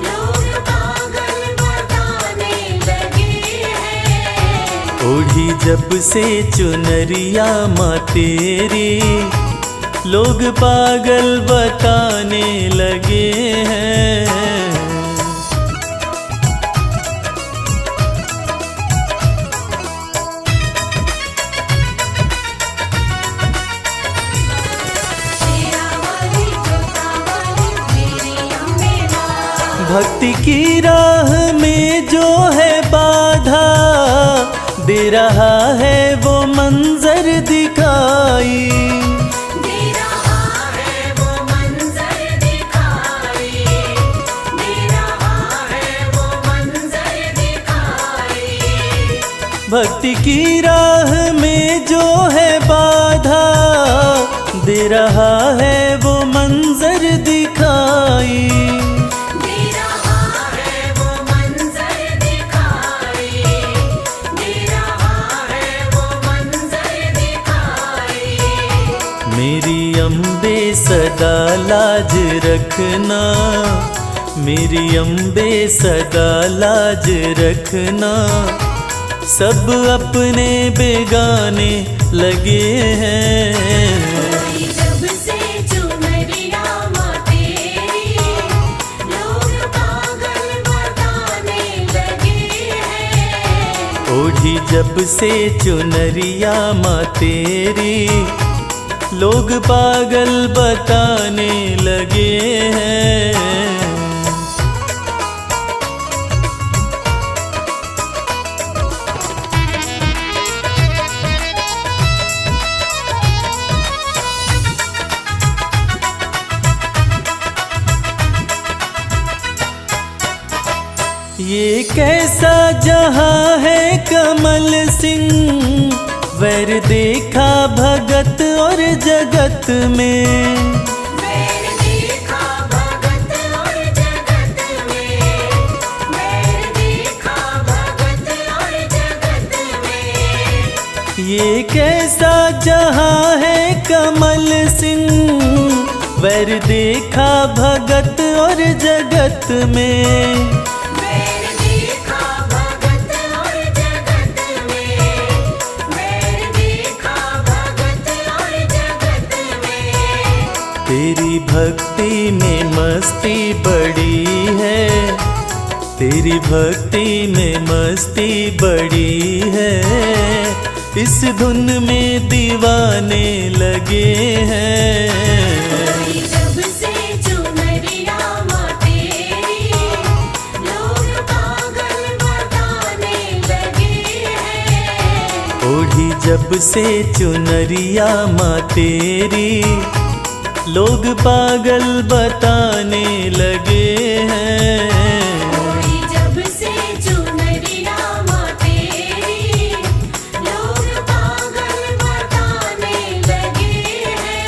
लोग पागल बताने लगे हैं।
ओढ़ी जब से चुनरिया माँ तेरी, लोग पागल बताने लगे हैं। भक्ति की राह में जो है बाधा, दे रहा है वो मंजर दिखाई।
दे रहा है वो मंजर दिखाई, दे रहा है वो मंजर दिखाई।
भक्ति की राह में जो है बाधा, दे रहा है वो मंजर दिखाई।
दे रहा
सदा लाज रखना, मेरी अम्बे सदा लाज रखना। सब अपने बेगाने लगे हैं।
जब से चुनरिया माँ तेरी, लोग पागल बताने लगे हैं।
ओढ़ी जब से चुनरिया माँ तेरी, लोग पागल बताने लगे हैं। ये कैसा जहां है कमल सिंह, वैर देखा भगत और जगत में।
वैर देखा भगत और जगत में, वैर देखा भगत और जगत में।
ये कैसा जहां है कमल सिंह, वैर देखा भगत और जगत में। तेरी भक्ति में मस्ती बड़ी है, तेरी भक्ति में मस्ती बड़ी है। इस धुन में दीवाने लगे हैं।
जब से चुनरिया माँ तेरी, लोग पागल बताने लगे हैं।
ओढ़ी जब से चुनरिया माँ तेरी, लोग पागल बताने लगे हैं।
ओढ़ी जब से चुनरिया माँ तेरी, लोग पागल बताने लगे हैं।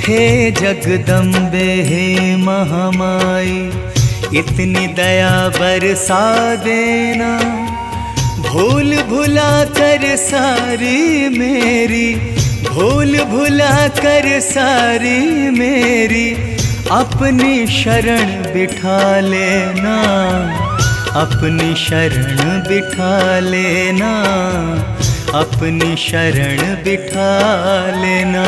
हे जगदम्बे हे महामाई, इतनी दया बरसा देना। भूल भुला कर सारी मेरी, भूल भुला कर सारी मेरी, अपनी शरण बिठा लेना, अपनी शरण बिठा लेना, अपनी शरण बिठा लेना।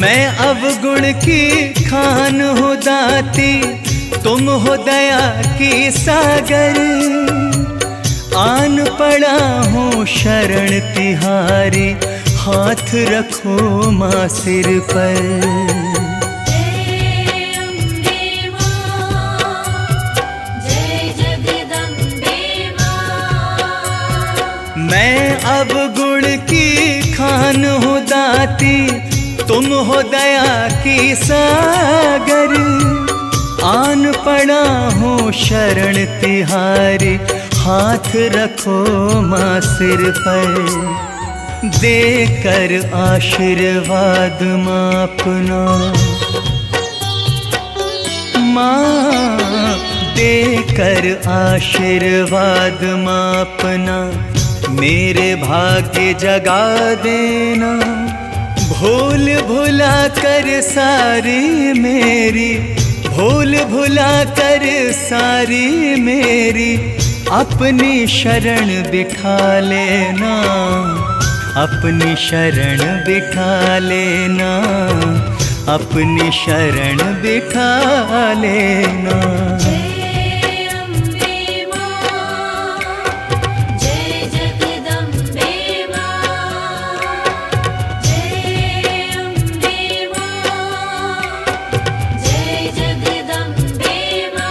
मैं अवगुण की खान हो दाती, तुम हो दया की सागर। आन पड़ा हूँ शरण तिहारी, हाथ रखो माँ सिर पर। मैं अवगुण की खान हो दाती, तुम हो दया की सागर। आन पड़ा हूँ शरण तिहारी, हाथ रखो माँ सिर पर। देकर आशीर्वाद माँ अपना, माँ देकर आशीर्वाद माँ अपना, मेरे भाग्य जगा देना, भूल भुला कर सारी मेरी, भूल भुला कर सारी मेरी, अपनी शरण बिठा लेना, अपनी शरण बिठा लेना, अपनी शरण बिठा लेना।
जय अम्बे मां, जय जगदम्बे मां, जय अम्बे मां, जय जगदम्बे मां।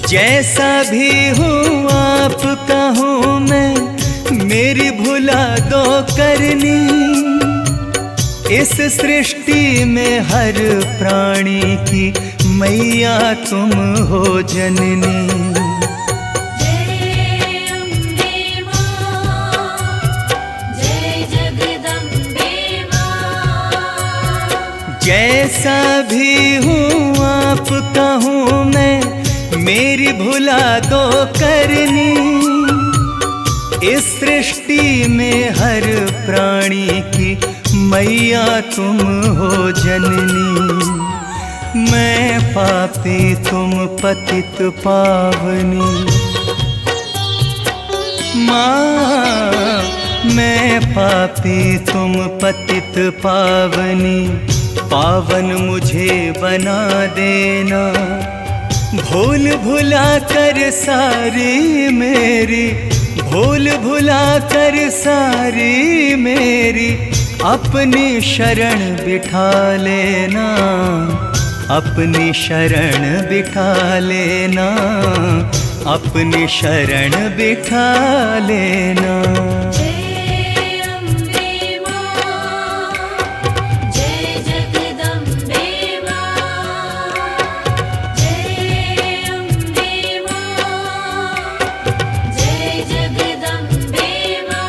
जैसा भी हूँ आपका हूँ मैं, मेरी भुला दो करनी, इस सृष्टि में हर प्राणी की मैया तुम हो जननी।
जय अम्बे मां, जय जगदम्बे मां।
जैसा भी हूँ आपका हूँ मैं, मेरी भुला दो करनी, इस सृष्टि में हर प्राणी की मैया तुम हो जननी। मैं पापी तुम पतित पावनी, माँ मैं पापी तुम पतित पावनी, पावन मुझे बना देना, भूल भुला कर सारी मेरी, भूल भुला कर सारी मेरी, अपनी शरण बिठा लेना, अपनी शरण बिठा लेना, अपनी शरण बिठा लेना।
जय अम्बे मां, जय जगदम्बे मां, जय अम्बे मां, जय जगदम्बे मां।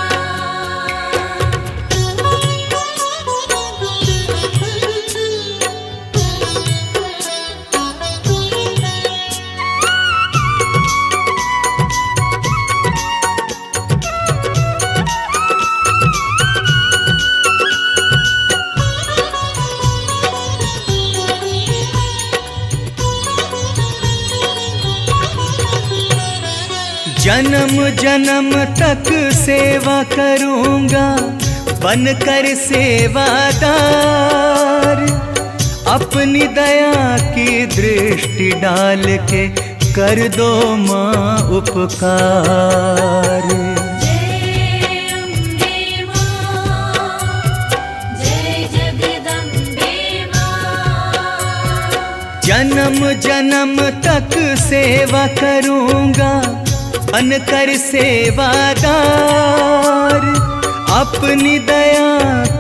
जन्म जन्म तक सेवा करूंगा, बनकर सेवादार, अपनी दया की दृष्टि डाल के कर दो माँ उपकार।
जय अम्बे मां, जय जगदम्बे मां।
जन्म जन्म तक सेवा करूंगा, बनकर सेवादार, अपनी दया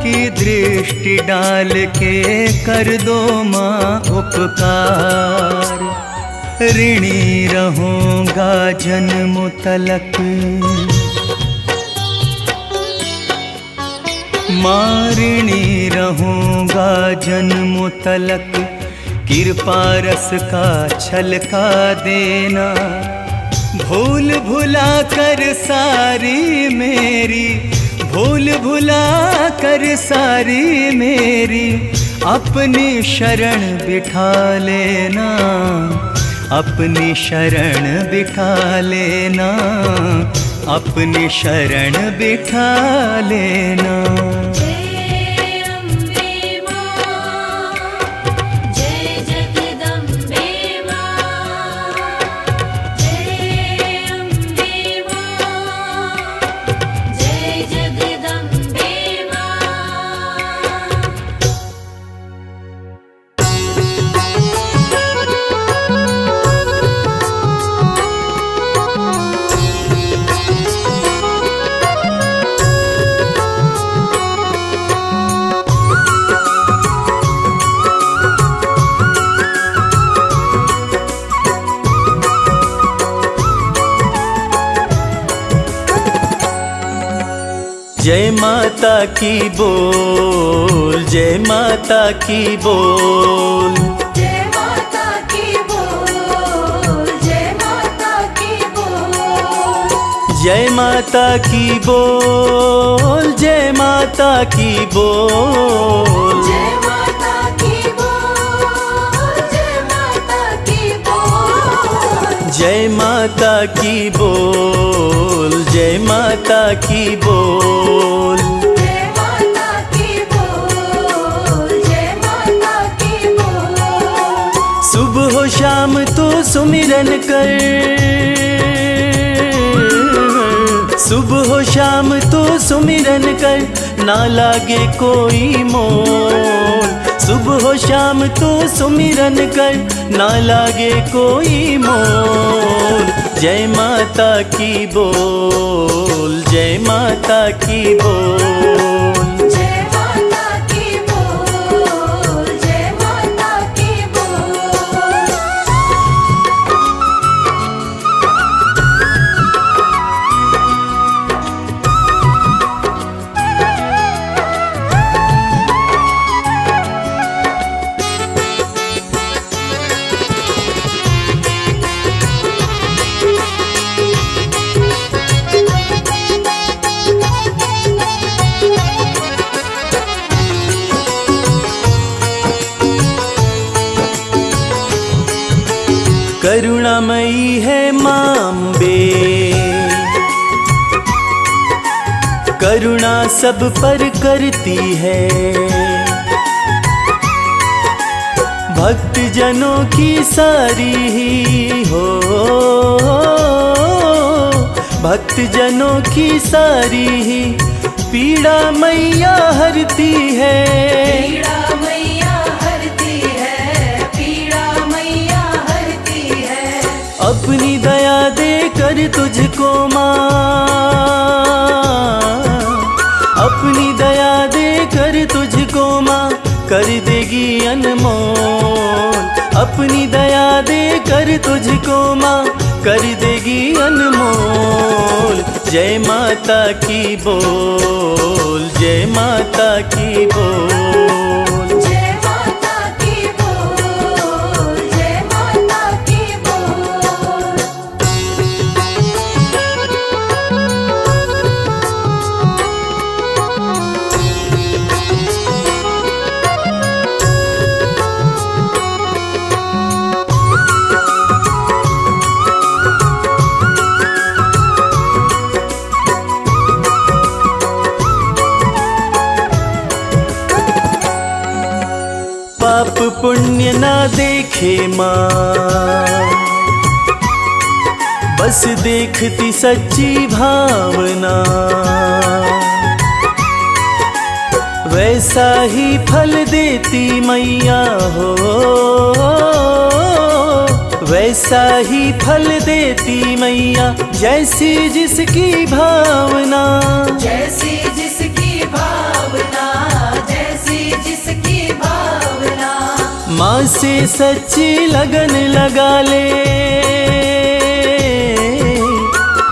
की दृष्टि डाल के कर दो माँ उपकार। ऋणी रहूंगा जन्म तलक, माँ ऋणी रहूंगा जन्म तलक, कृपा रस का छलका देना, भूल भुला कर सारी मेरी, भूल भुला कर सारी मेरी, अपनी शरण बिठा लेना, अपनी शरण बिठा लेना, अपनी शरण बिठा लेना।
जय अम्बे मां, जय जगदम्बे मां, जय अम्बे मां, जय जगदम्बे मां।
जय माता की बोल, जय माता की बोल।
जय माता की बोल, जय माता की बोल।
जय माता की बोल, जय माता की बोल।
जय माता की बोल, जय माता की बोल।
जय माता की बोल, जय माता की बोल।
जय माता की बोल, जय माता की बोल।
सुबह हो शाम तो सुमिरन कर, सुबह हो शाम तो सुमिरन कर, ना लागे कोई मोल। सुबह हो शाम तो सुमिरन कर, ना लागे कोई मोल। जय माता की बोल, जय माता की बोल।
जय माता की बोल, जय माता की बोल।
करुणामयी है मां अम्बे, करुणा सब पर करती है। भक्त जनों की सारी ही हो, भक्त जनों की सारी ही पीड़ा मैया हरती है।
पीड़ा मैया हरती है, पीड़ा मैया हरती है।
अपनी दया दे कर तुझको माँ, अपनी दया दे कर तुझको माँ कर देगी अनमोल। अपनी दया दे कर तुझको माँ कर देगी अनमोल। जय माता की बोल, जय माता की बोल।
जय माता की बोल, जय माता की बोल।
पाप पुण्य ना देखे माँ, बस देखती सच्ची भावना। वैसा ही फल देती मैया हो, वैसा ही फल देती मैया जैसी जिसकी भावना।
जैसी जिसकी भावना, जैसी जिसकी भावना।
माँ से सच्ची लगन लगा ले,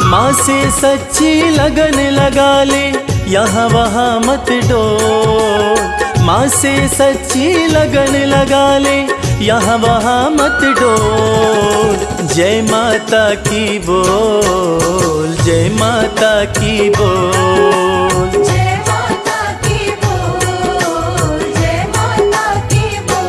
माँ से सच्ची लगन लगा ले, यहाँ वहाँ मत डोल। माँ से सच्ची लगन लगा ले, यहाँ वहाँ मत डोल। जय माता की बोल, जय माता की बोल।
जय माता की बोल, जय माता की बोल।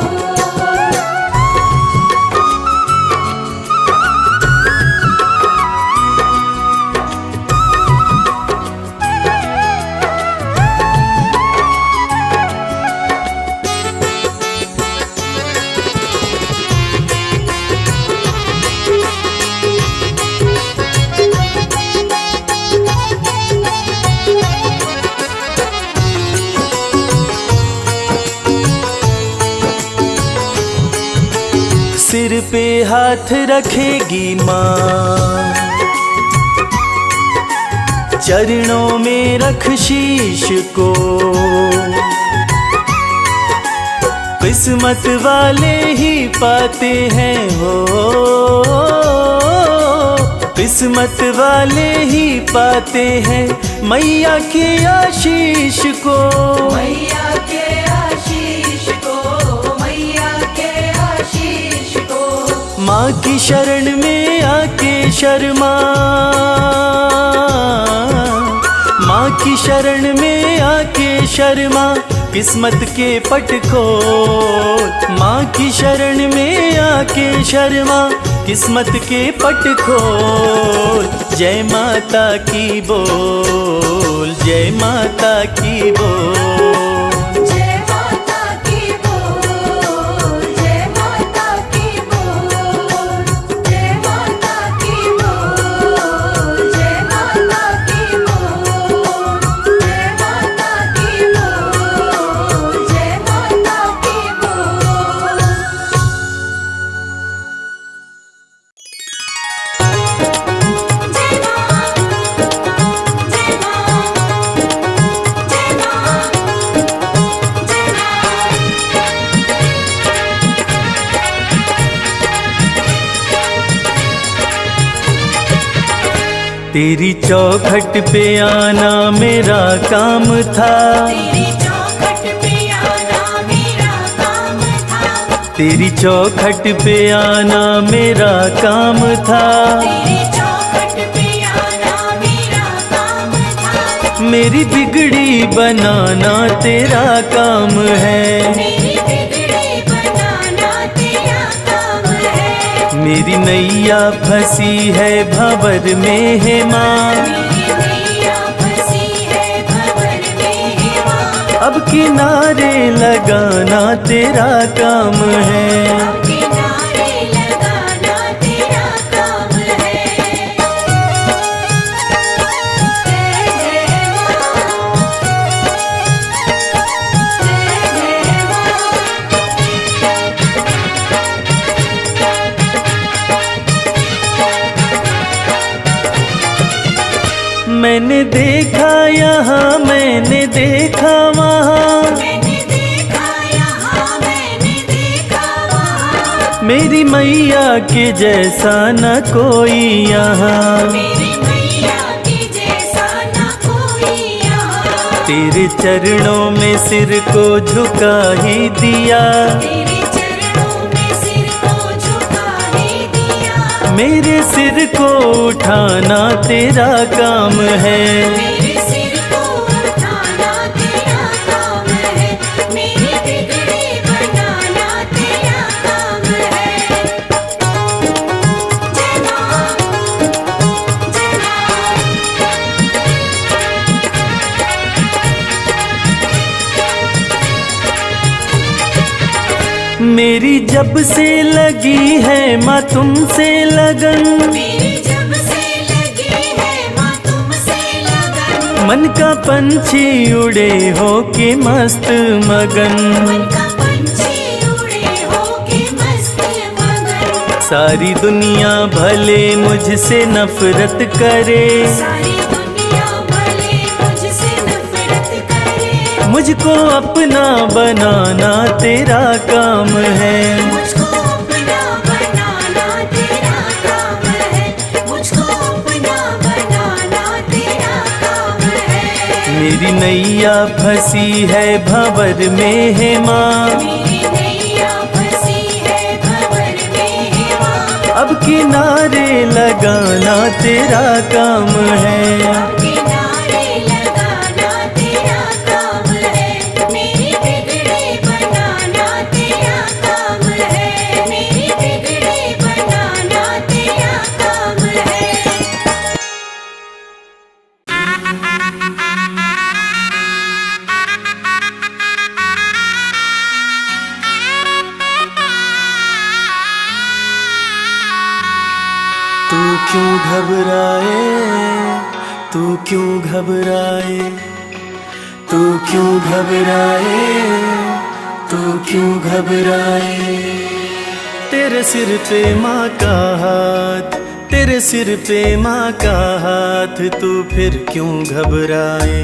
सिर पे हाथ रखेगी माँ, चरणों में रख शीश को। किस्मत वाले ही पाते हैं हो, किस्मत वाले ही पाते हैं मैया के आशीष को।
मैया के आशीष को, मैया के आशीष को।
माँ की शरण में आके शर्मा, माँ की शरण में आके शर्मा, किस्मत के पट खोल। माँ की शरण में आके शर्मा, किस्मत के पट खोल। जय माता की बोल, जय माता की बोल।
जय माता की बोल, जय माता की बोल। जय माता की बोल, जय माता की बोल। जय माता की बोल, जय माता की बोल।
तेरी चौखट पे आना मेरा काम था,
तेरी चौखट पे आना मेरा काम था।
तेरी चौखट पे आना मेरा काम था।
तेरी चौखट पे आना मेरा काम था।
मेरी बिगड़ी बनाना तेरा काम है,
मेरी बिगड़ी बनाना तेरा काम है।
मेरी नैया फंसी है भंवर में है माँ,
मेरी नैया फंसी है भंवर में है माँ।
अब किनारे लगाना तेरा काम है।
किनारे लगाना तेरा काम है। जय जय माँ, जय जय माँ।
मैंने देखा यहाँ, मैंने देखा वहाँ,
मैंने देखा यहाँ, मैंने देखा वहाँ।
मेरी मैया के जैसा न कोई यहाँ।
मेरी मैया के जैसा न कोई यहाँ।
तेरे चरणों में सिर को झुका ही दिया,
तेरे चरणों में सिर को झुका ही दिया।
मेरे सिर को उठाना तेरा काम है।
मेरे सिर को उठाना तेरा काम है। मेरी बिगड़ी बनाना तेरा काम है। जय माँ, जय माँ।
मेरी जब से लगी है माँ तुमसे लगन,
मेरी जब से लगी है माँ तुमसे लगन।
मन का पंछी उड़े हो के मस्त मगन।
मन का पंछी उड़े होके मस्त मगन।
सारी दुनिया भले मुझसे नफरत करे,
सारी दुनिया भले मुझसे नफरत करे।
मुझको अपना बनाना तेरा काम है।
मुझको अपना बनाना तेरा काम है। मुझको अपना बनाना तेरा काम है।
मेरी नैया फंसी है भंवर में है माँ,
मेरी नैया फंसी है भंवर में है माँ।
अब किनारे लगाना तेरा काम है।
किनारे लगाना तेरा काम है। मेरी बिगड़ी बनाना तेरा काम है। मेरी बिगड़ी बनाना तेरा काम है।
तू क्यों घबराए, तू क्यों घबराए, तू क्यों घबराए, तू क्यों घबराए। तेरे सिर पे माँ का हाथ, तेरे सिर पे माँ का हाथ, तू फिर क्यों घबराए।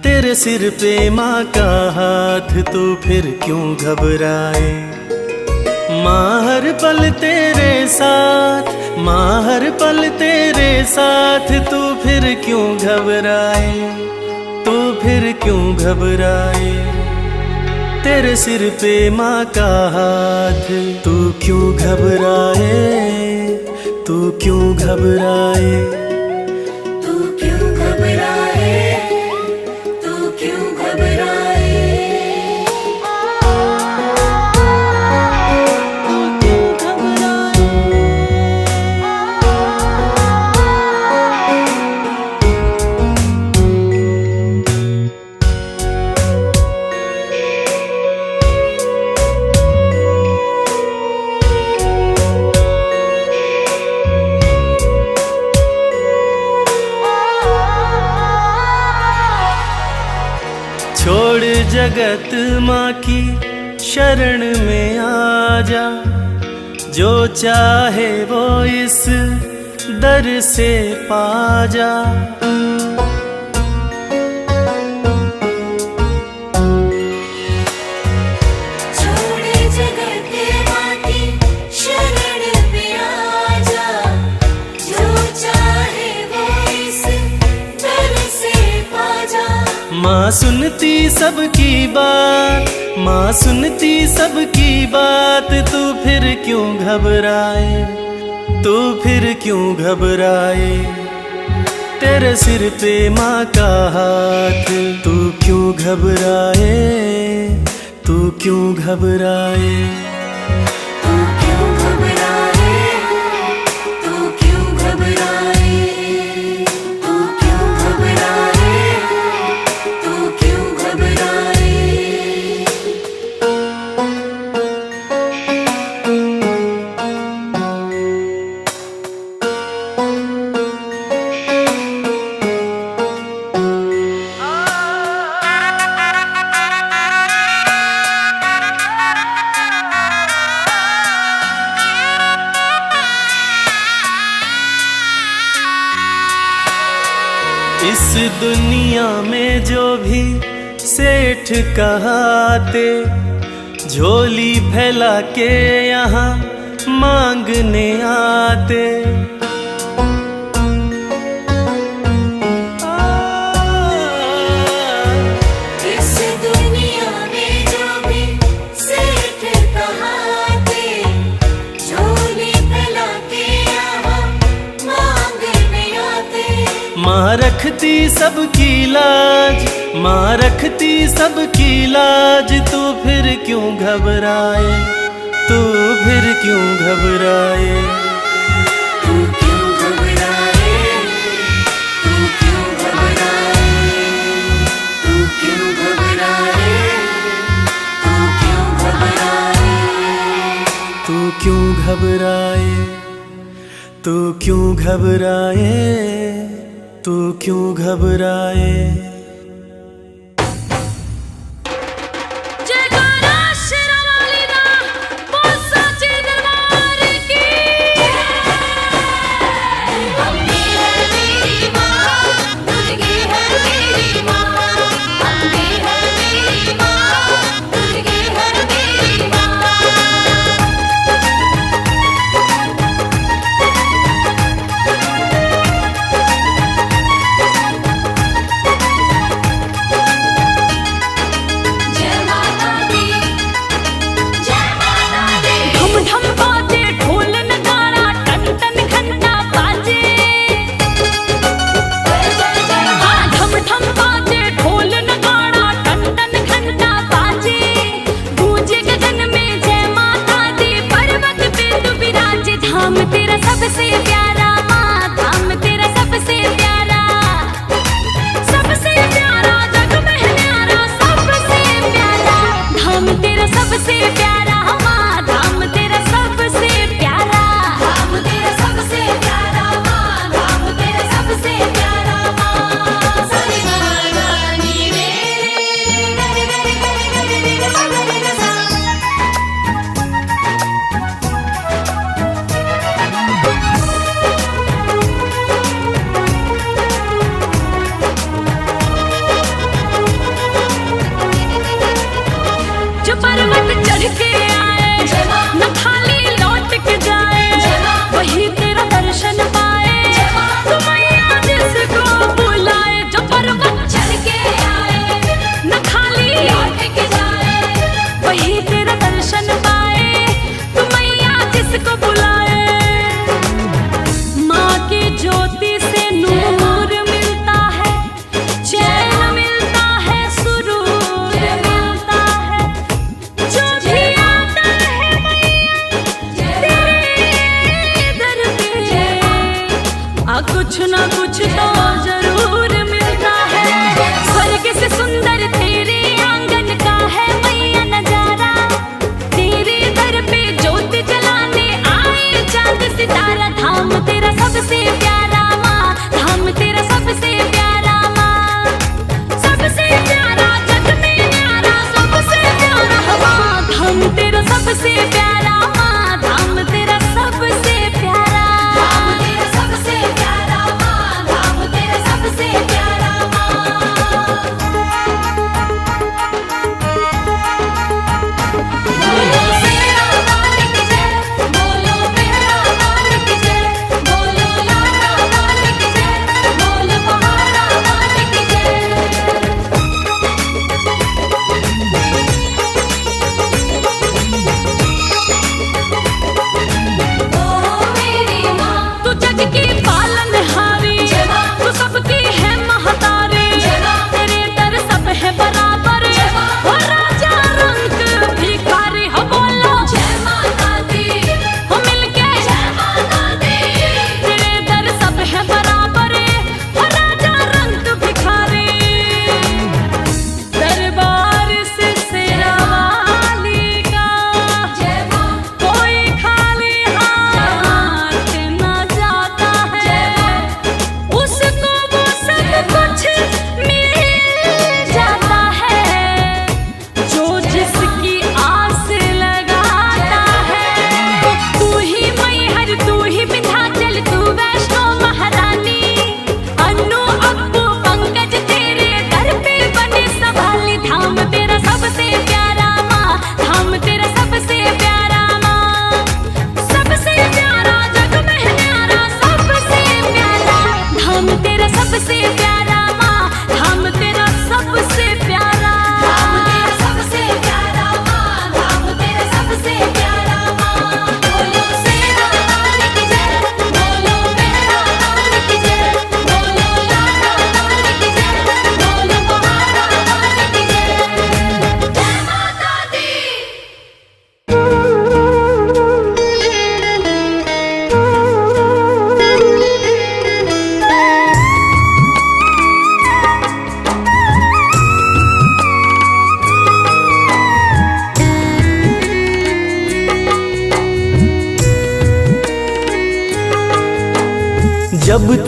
तेरे सिर पे माँ का हाथ, तू फिर क्यों घबराए। माँ हर पल तेरे साथ, माँ हर पल तेरे साथ, तू फिर क्यों घबराए, तू फिर क्यों घबराए। तेरे सिर पे माँ का हाथ, तू क्यों घबराए, तू क्यों घबराए।
तू क्यों घबराए, तू क्यों घबराए।
छोड़ जगत माँ की शरण में आ जा, जो चाहे वो इस दर से पा जा।
छोड़ जगत माँ की शरण में आ जा, जो चाहे वो इस दर से पा जा।
माँ सुनती सबकी बात, माँ सुनती सबकी बात, तू फिर क्यों घबराए, तू फिर क्यों घबराए। तेरे सिर पे माँ का हाथ, तू क्यों घबराए, तू क्यों घबराए।
तू क्यों घबराए, तू क्यों घबराए। तू क्यों घबराए, तू क्यों घबराए।
इस दुनिया में जो भी सेठ कहाते, झोली फैला के यहाँ मांगने आते।
इस दुनिया में जो भी सेठ कहाते, झोली फैला के यहाँ मांगने आते।
माँ रखती सबकी लाज, माँ रखती सबकी लाज, तू फिर क्यों घबराए, तू फिर क्यों घबराए।
तू क्यों घबराए, तू क्यों घबराए। तू क्यों घबराए, तू क्यों घबराए।
तू क्यों घबराए, तू क्यों घबराए, तू क्यों घबराए।
जयकारा शेरावाली दा, बोल साची दरबार की।
अम्बे है मेरी माँ, दुर्गे है मेरी माँ। अम्बे है मेरी माँ, दुर्गे है मेरी माँ।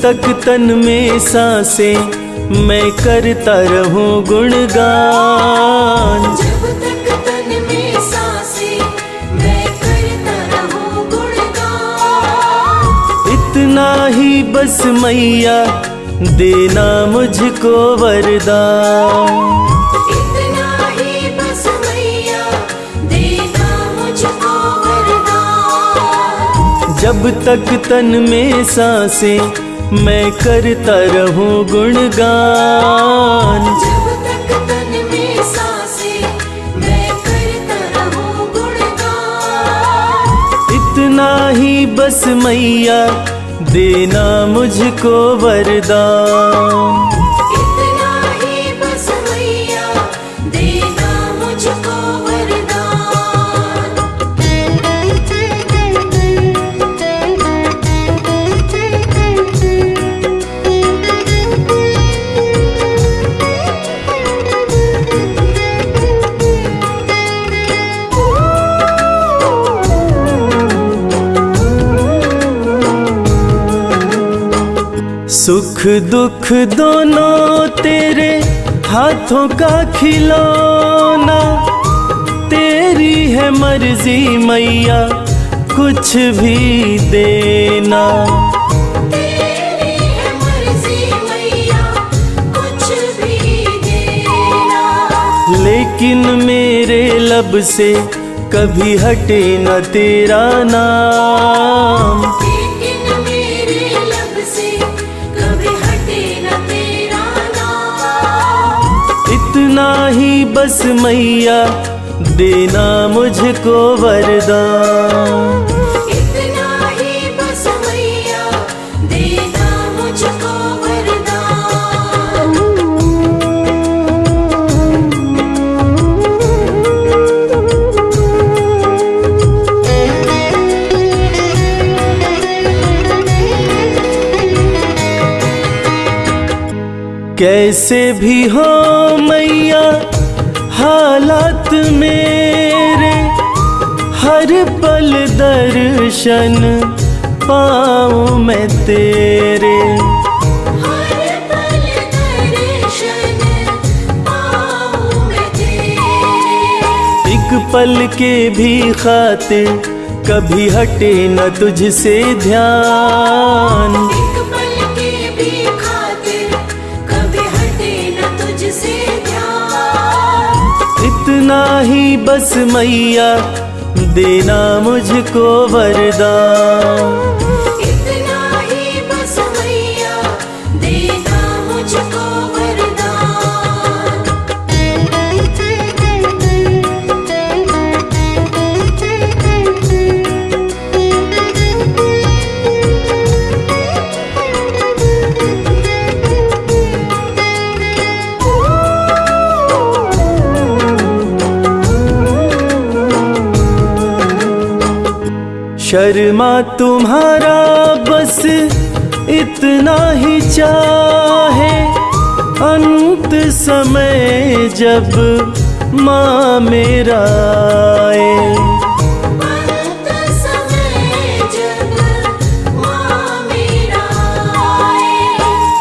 तक तन में सांसें मैं करता रहूं गुणगान।
जब तक तन में सांसें मैं करता रहूं गुणगान।
इतना ही बस मैया देना मुझको वरदान।
इतना ही बस मैया देना मुझको वरदान।
जब तक तन में सांसें मैं करता रहूं गुणगान।
जब तक तन में सांसें मैं करता रहूं गुणगान।
इतना ही बस मैया देना मुझको वरदान।
इतना ही बस मैया देना मुझको वरदान।
सुख दुख दोनों तेरे हाथों का खिलौना। तेरी है मर्जी मैया कुछ भी देना।
तेरी है मर्जी मैया कुछ भी देना।
लेकिन मेरे लब से कभी हटे न तेरा नाम।
लेकिन मेरे लब से कभी हटे न तेरा नाम।
इतना ही बस मैया देना मुझको वरदान।
इतना ही बस मैया देना मुझको वरदान।
कैसे भी हो मैया हालात मेरे, हर पल दर्शन पाऊं मैं तेरे।
हर पल दर्शन पाऊं मैं तेरे।
एक पल के भी खातिर कभी हटे न तुझसे ध्यान।
एक पल के भी खातिर कभी हटे न तुझसे ध्यान।
इतना ही बस मैया देना मुझको वरदान।
इतना ही बस मैया देना मुझको वरदान।
शर्मा तुम्हारा बस इतना ही चाहे, अंत समय जब माँ मेरा आए।
अंत समय जब माँ मेरा आए।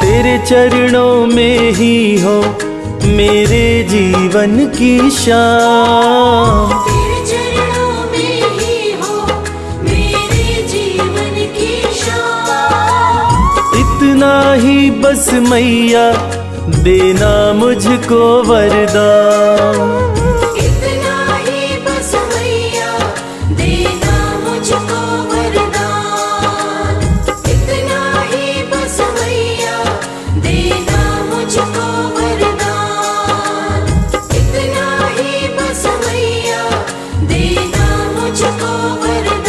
तेरे चरणों में ही हो मेरे जीवन की शाम।
तेरे चरणों में ही हो मेरे जीवन की शाम।
इतना ही बस मैया देना मुझको वरदान।
इतना ही बस मैया देना मुझको वरदान। इतना ही बस मैया देना मुझको वरदान। इतना ही बस मैया देना मुझको वरदान।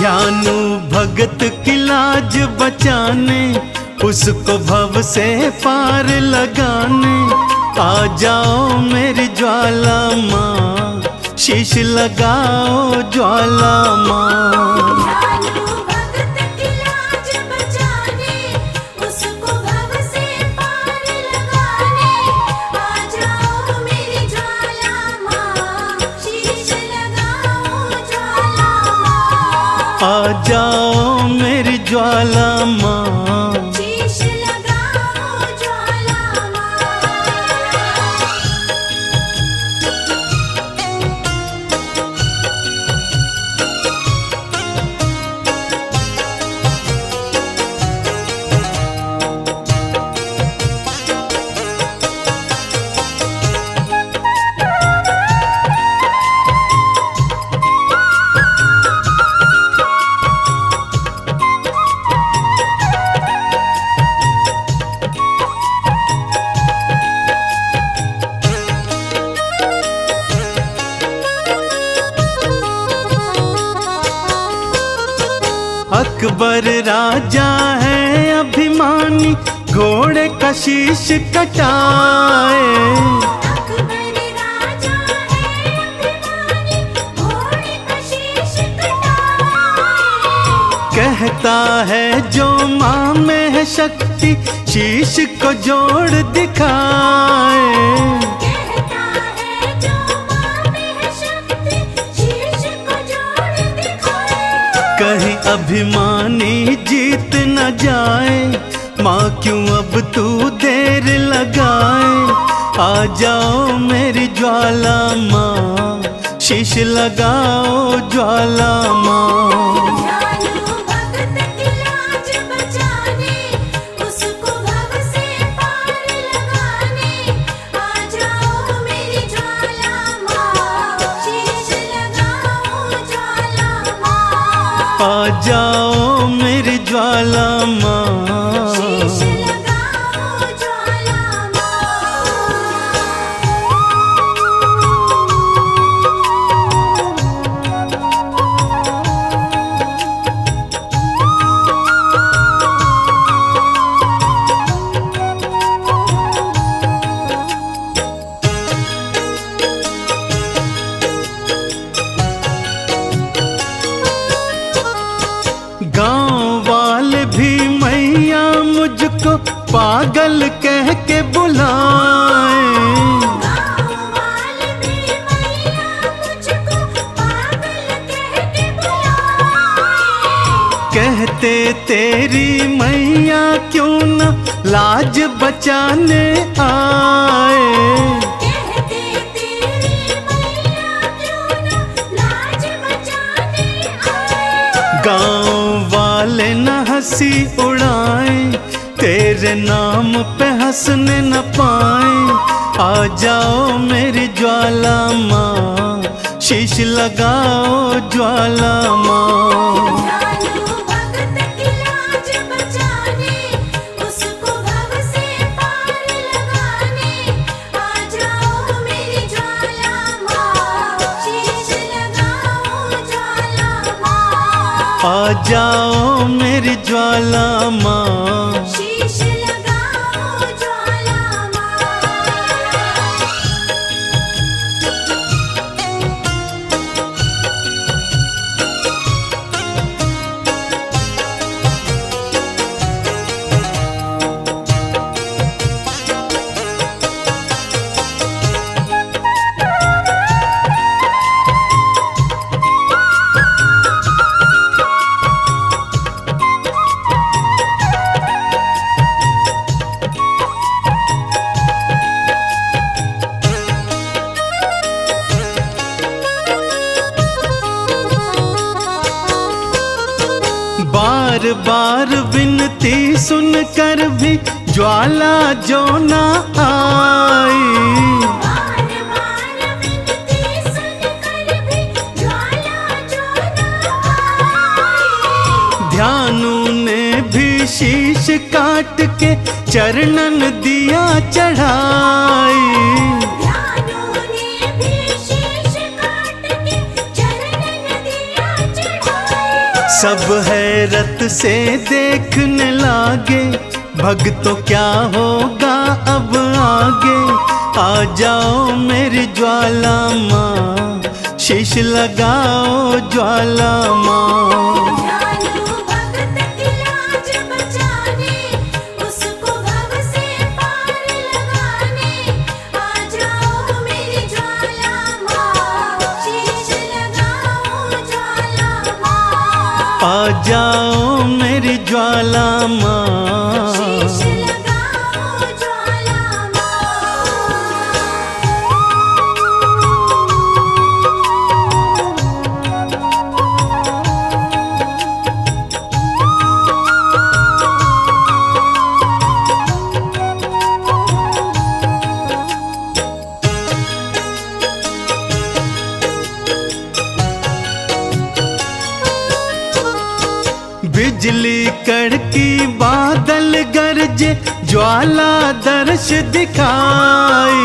ध्यानु भगत की लाज बचाने, उसको भव से पार लगाने। आ जाओ मेरी ज्वाला माँ, शीश लगाओ ज्वाला माँ।
ध्यानु भगत की लाज बचाने, उसको भव से पार लगाने। आ जाओ मेरी ज्वाला माँ, शीश लगाओ ज्वाला माँ।
आ जाओ मेरी ज्वाला माँ,
शीश लगाओ ज्वाला माँ।
अकबर राजा है अभिमानी, घोड़े का शीश कटाए।
अकबर राजा है अभिमानी, घोड़े का शीश कटाए।
कहता है जो माँ में है शक्ति, शीश को जोड़ दिखाए।
कहता है जो माँ में है शक्ति, शीश को जोड़ दिखाए।
कहीं अभिमानी जीत न जाए, माँ क्यों अब तू देर लगाए। आ जाओ मेरी ज्वाला माँ, शीश लगाओ ज्वाला माँ।
ध्यानु भगत की लाज बचाने, उसको भव से पार लगाने। आ जाओ मेरी ज्वाला माँ, शीश लगाओ ज्वाला माँ।
आ जाओ मेरी ज्वाला माँ,
शीश लगाओ ज्वाला माँ।
गांव वाले भी मैया मुझको पागल कह के बुलाए।
गाँव वाले भी मैया मुझको पागल कह के बुलाए।
कहते तेरी मैया क्यों न लाज बचाने आए।
कहते तेरी मैया क्यों न लाज बचाने आए।
गांव वाले न हंसी उड़ाए, तेरे नाम पे हंसने न पाए। आ जाओ मेरी ज्वाला माँ, शीश लगाओ ज्वाला माँ।
ध्यानु भगत की लाज बचाने, उसको भव से पार लगाने। आ जाओ मेरी ज्वाला माँ, शीश लगाओ ज्वाला माँ।
आ जाओ मेरी ज्वाला माँ,
शीश लगाओ ज्वाला माँ।
बार बार विनती सुनकर भी ज्वाला जो न आई।
बार बार विनती सुनकर भी ज्वाला जो न आई।
ध्यानु ने भी शीश काट के चरणन दिया चढ़ाई।
ध्यानु ने भी शीश काट के चरणन दिया चढ़ाई।
सब हैरत से देखने लागे, भक्तों क्या होगा अब आगे। आ जाओ मेरी ज्वाला माँ, शीश लगाओ ज्वाला माँ।
जानो भगत की लाज बचाने, उसको भव से पार लगाने। आ जाओ मेरी ज्वाला माँ, शीश लगाओ ज्वाला माँ।
आ जाओ मेरी ज्वाला माँ,
शीश लगाओ ज्वाला
बिजली कड़की बादल गरजे, ज्वाला दर्श दिखाई।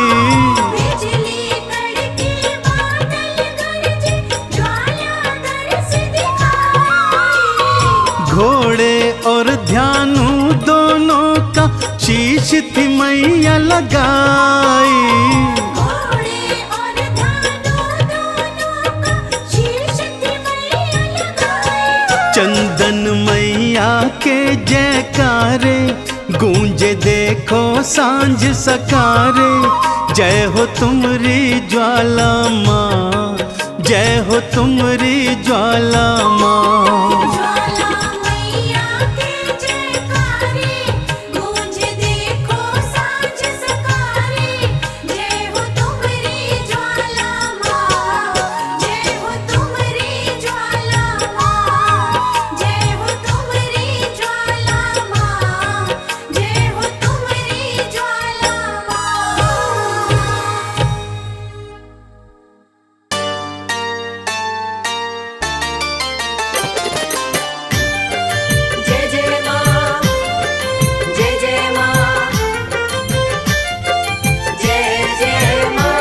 बिजली कड़की बादल गरजे, ज्वाला दर्श दिखाई।
घोड़े और ध्यानु दोनों का शीश थी मैया लगाई।
घोड़े और ध्यानु दोनों का शीश थी मैया लगाई।
चंदन मैया के जयकारे गूंजे देखो सांझ सकारे। जय हो तुमरी ज्वाला माँ, जय हो तुमरी ज्वाला माँ।
ज्वाला मैया के जयकारे, गूंजे देखो सांझ सकारे। जय हो तुमरी ज्वाला माँ, जय हो तुमरी ज्वाला माँ। जय हो तुमरी ज्वाला माँ, जय हो तुमरी ज्वाला माँ। जय जय माँ, जय जय माँ, जय जय माँ।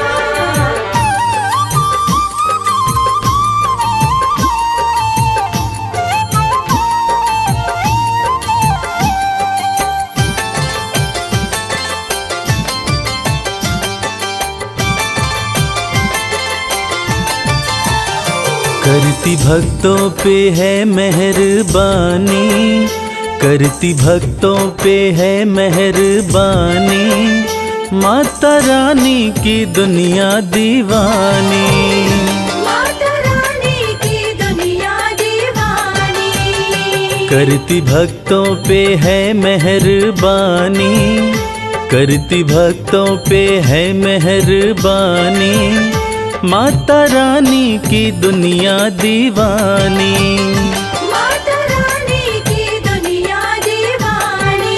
करती भक्तों पे है मेहरबानी, करती भक्तों पे है मेहरबानी। माता रानी की दुनिया दीवानी,
माता रानी की दुनिया दीवानी।
करती भक्तों पे है मेहरबानी, करती भक्तों पे है मेहरबानी। माता रानी की दुनिया दीवानी।
माता रानी की दुनिया दीवानी।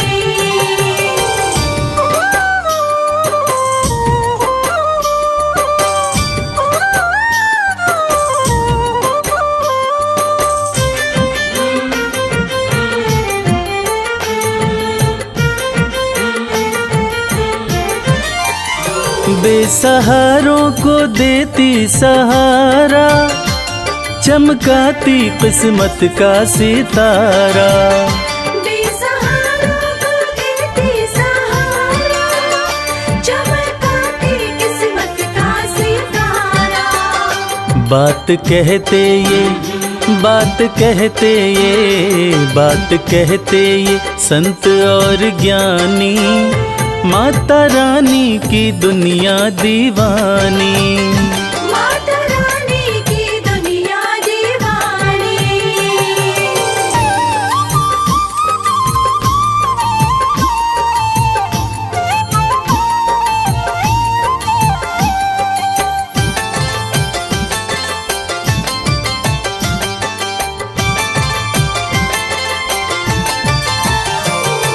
बेसहारों को देती सहारा, चमकाती किस्मत का सितारा।
बेसहारों को देती सहारा, चमकाती किस्मत का सितारा।
बात कहते ये, बात कहते ये, बात कहते ये संत और ज्ञानी। माता रानी की दुनिया दीवानी।
माता रानी की दुनिया दीवानी।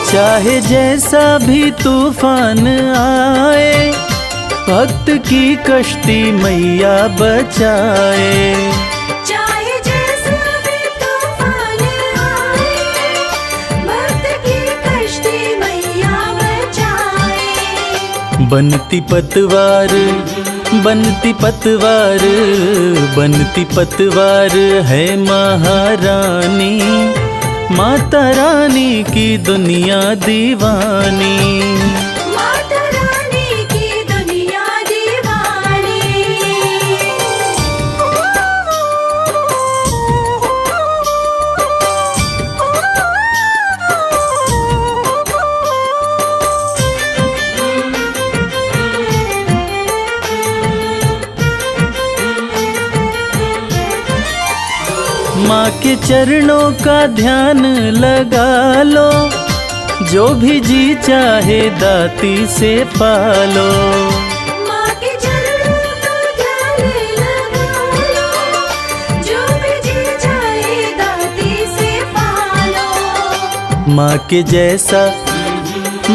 चाहे जैसा भी तूफान आए, भक्त की कश्ती मैया बचाए।
चाहे जैसा भी तूफान आए, भक्त की कश्ती मैया बचाए।
बनती पतवार बनती पतवार है महारानी, माता रानी की दुनिया दीवानी।
माता रानी की दुनिया दीवानी।
माँ के चरणों का ध्यान लगा लो, जो भी जी चाहे दाती से पालो।
माँ के चरणों का ध्यान लगा लो, जो भी जी चाहे दाती से पालो।
माँ के जैसा,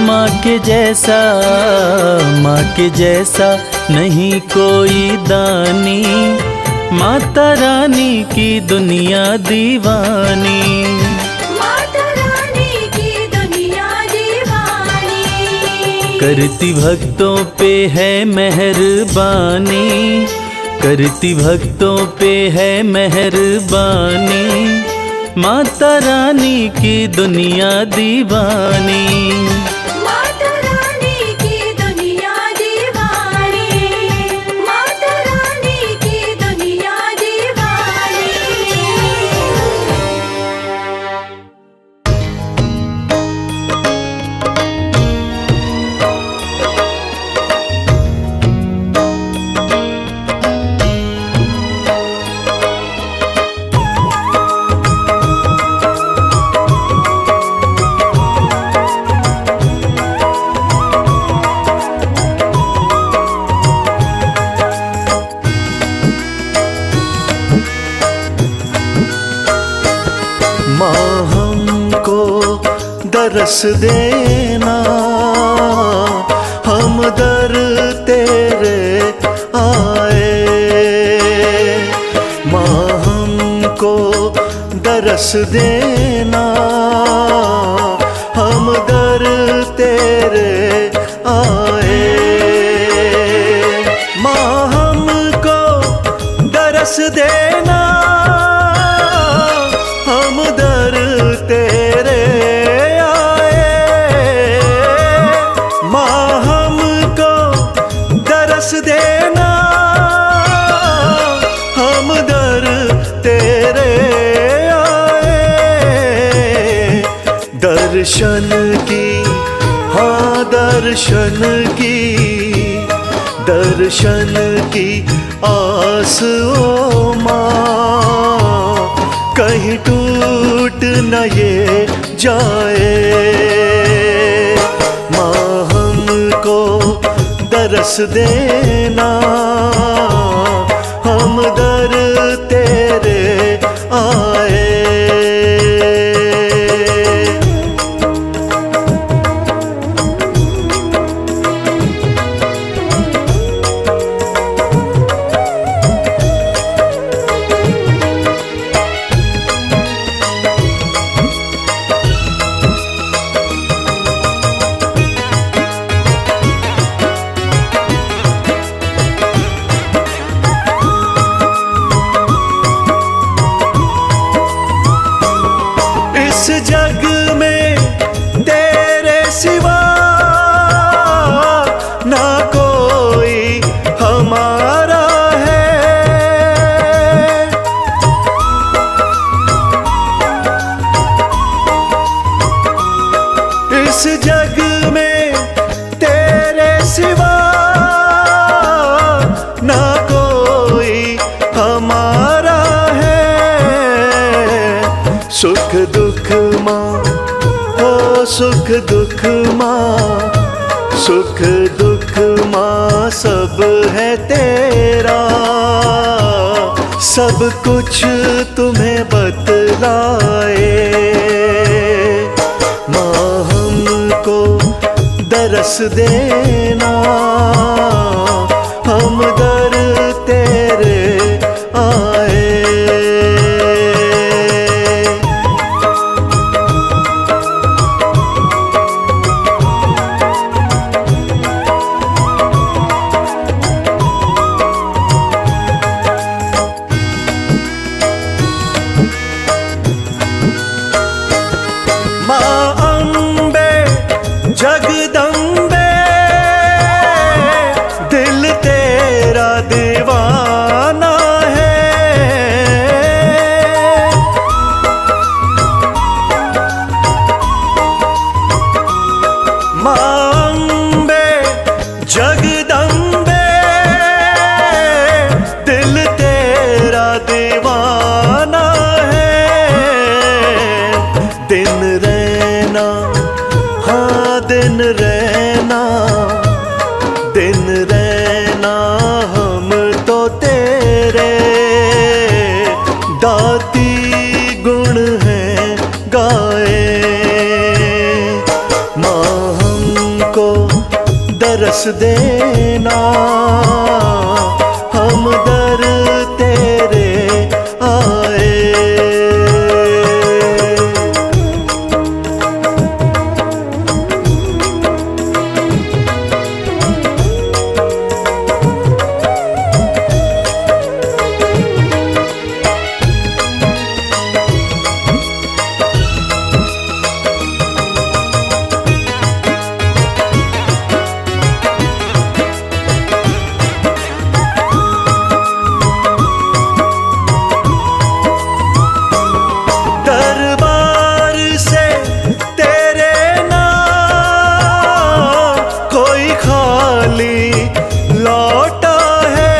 माँ के जैसा, माँ के जैसा नहीं कोई दानी, माता रानी की दुनिया दीवानी।
माता रानी की दुनिया दीवानी।
करती भक्तों पे है मेहरबानी, करती भक्तों पे है मेहरबानी, माता रानी की दुनिया दीवानी।
माता रानी की दुनिया दीवानी। माता रानी की दुनिया दीवानी।
माँ हमको दरस देना, हम दर तेरे आए। माँ हमको दरस देना, हम दर तेरे आए। माँ हमको दरस देना, हम दर तेरे आए। माँ हमको दरस देना, हम दर तेरे आए। दर्शन की, हाँ दर्शन की, दर्शन की आस ओ माँ, कहीं टूट न ये जाए। माँ हमको दरस देना, हम दर तेरे आए। इस जग में तेरे सिवा ना कोई हमारा है। इस जग में तेरे सिवा ना कोई हमारा है। सुख दुख माँ, हो सुख दुख माँ, सुख दुख माँ सब है तेरा। सब कुछ तुम्हें बतलाए। माँ हमको दरस देना, हम दर तेरे आए। दिन रहना, हाँ दिन रहना, दिन रहना हम तो तेरे। दाती गुण हैं गाए, माँ हमको दरस देना, हम दर तेरे आए। दरबार से तेरे नाम कोई खाली लौटा है।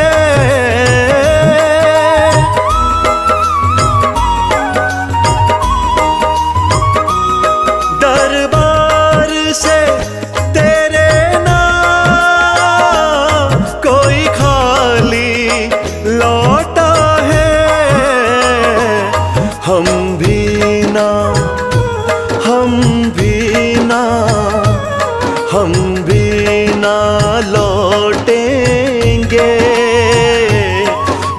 दरबार से तेरे नाम कोई खाली लौटा है। हम भी ना, हम भी ना, हम भी ना लौटेंगे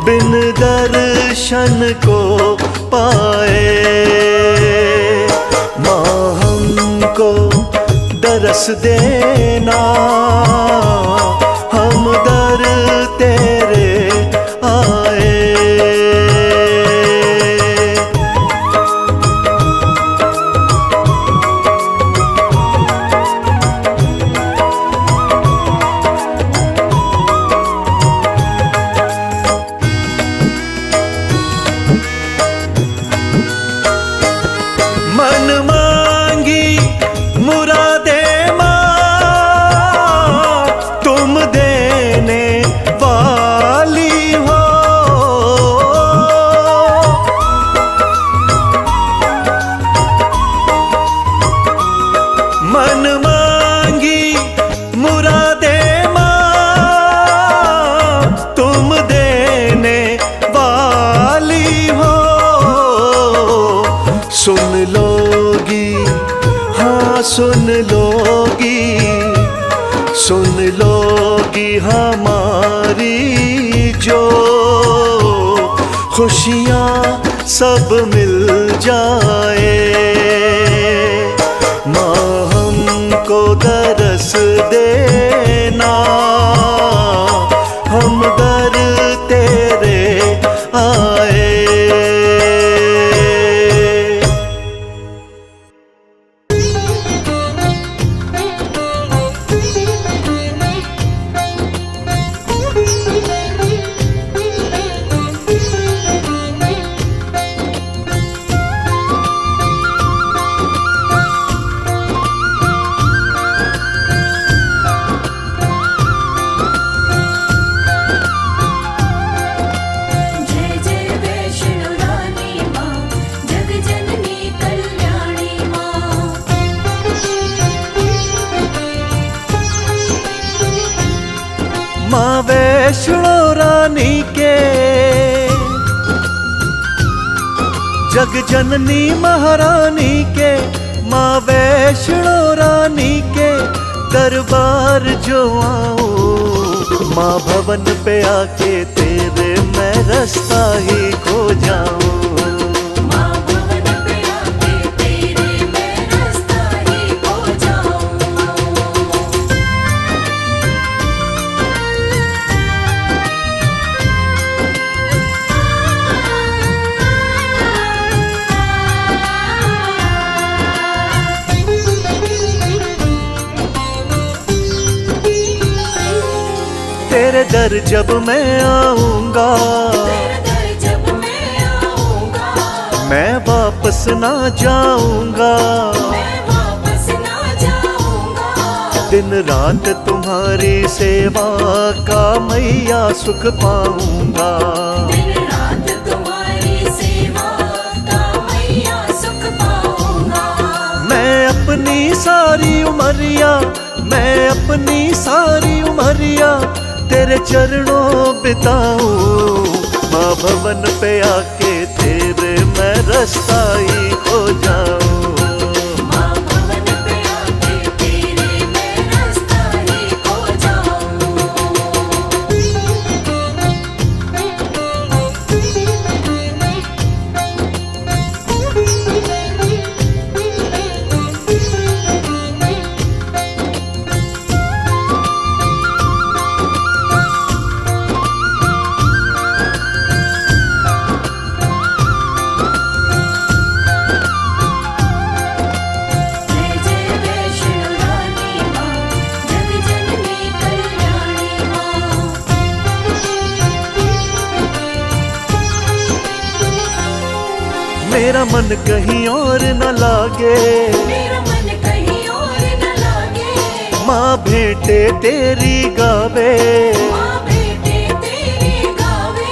बिन दर्शन को पाए। माँ हमको दरस देना, हम दर तेरे आए। मन मांगी मुरादे माँ तुम देने वाली हो। मन मांगी मुरादे माँ तुम देने वाली हो। सुन लोगी, हाँ सुन लोगी, सुन लोगी हमारी जो खुशियाँ सब मिल जाए। माँ हमको दरस देना, हम दर तेरे आए।
जय जय वैष्णो रानी माँ, जग जननी कल्याणी माँ।
माँ वैष्णो रानी के, जग जननी महारानी के, माँ वैष्णो रानी के दरबार जो आऊं। माँ भवन पे आके तेरे मैं रास्ता ही खो जाऊं।
माँ भवन पे आके तेरे मैं रास्ता ही खो जाऊं।
तेरे दर जब मैं आऊंगा,
तेरे दर जब मैं आऊंगा,
मैं वापस ना जाऊंगा।
मैं वापस ना जाऊंगा।
दिन रात तुम्हारी सेवा का मैया सुख पाऊंगा।
दिन रात तुम्हारी सेवा का मैया सुख पाऊंगा।
उमरिया तेरे चरणों बिताऊं। माँ भवन पे आके तेरे मैं रास्ता ही खो जाऊं।
माँ भवन पे आके तेरे मैं रास्ता ही खो जय जय वैष्णो रानी माँ, जग जननी कल्याणी माँ।
मेरा मन कहीं और न लागे,
मेरा मन कहीं और न लागे।
माँ भेंटे तेरी गावे।
माँ बेटे तेरे गावे।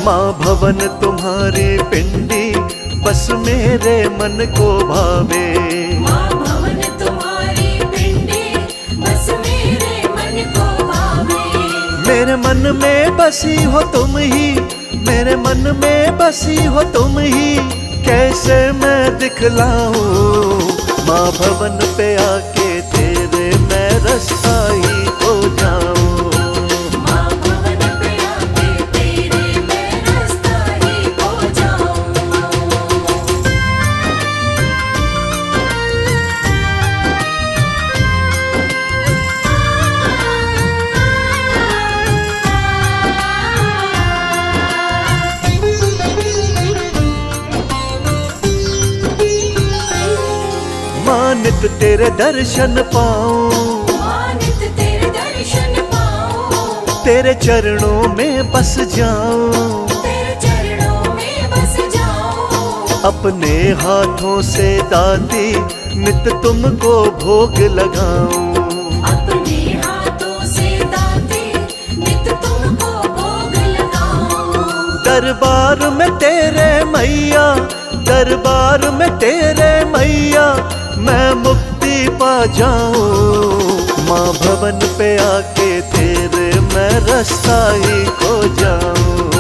माँ भवन तुम्हारी पिंडी बस मेरे मन को भावे।
माँ भवन तुम्हारी पिंडी बस मेरे मन को भावे।
मेरे मन में बसी हो तुम ही, मेरे मन में बसी हो तुम ही, कैसे मैं दिखलाऊं। माँ भवन पे आके तेरे मैं रास्ता ही खो जाऊं।
माँ भवन पे आके तेरे मैं रास्ता ही खो जाऊं।
माँ नित तेरे दर्शन पाऊं,
माँ नित तेरे दर्शन पाऊं।
तेरे चरणों में बस जाऊं।
तेरे चरणों में बस जाऊं।
अपने हाथों से दाती नित तुमको भोग लगाऊं।
अपने हाथों से दाते नित तुमको भोग लगाऊं।
दरबार में तेरे मैया, दरबार में तेरे मैया, मैं मुक्ति पा जाऊं। माँ भवन पे आके तेरे मैं रास्ता ही खो जाऊं।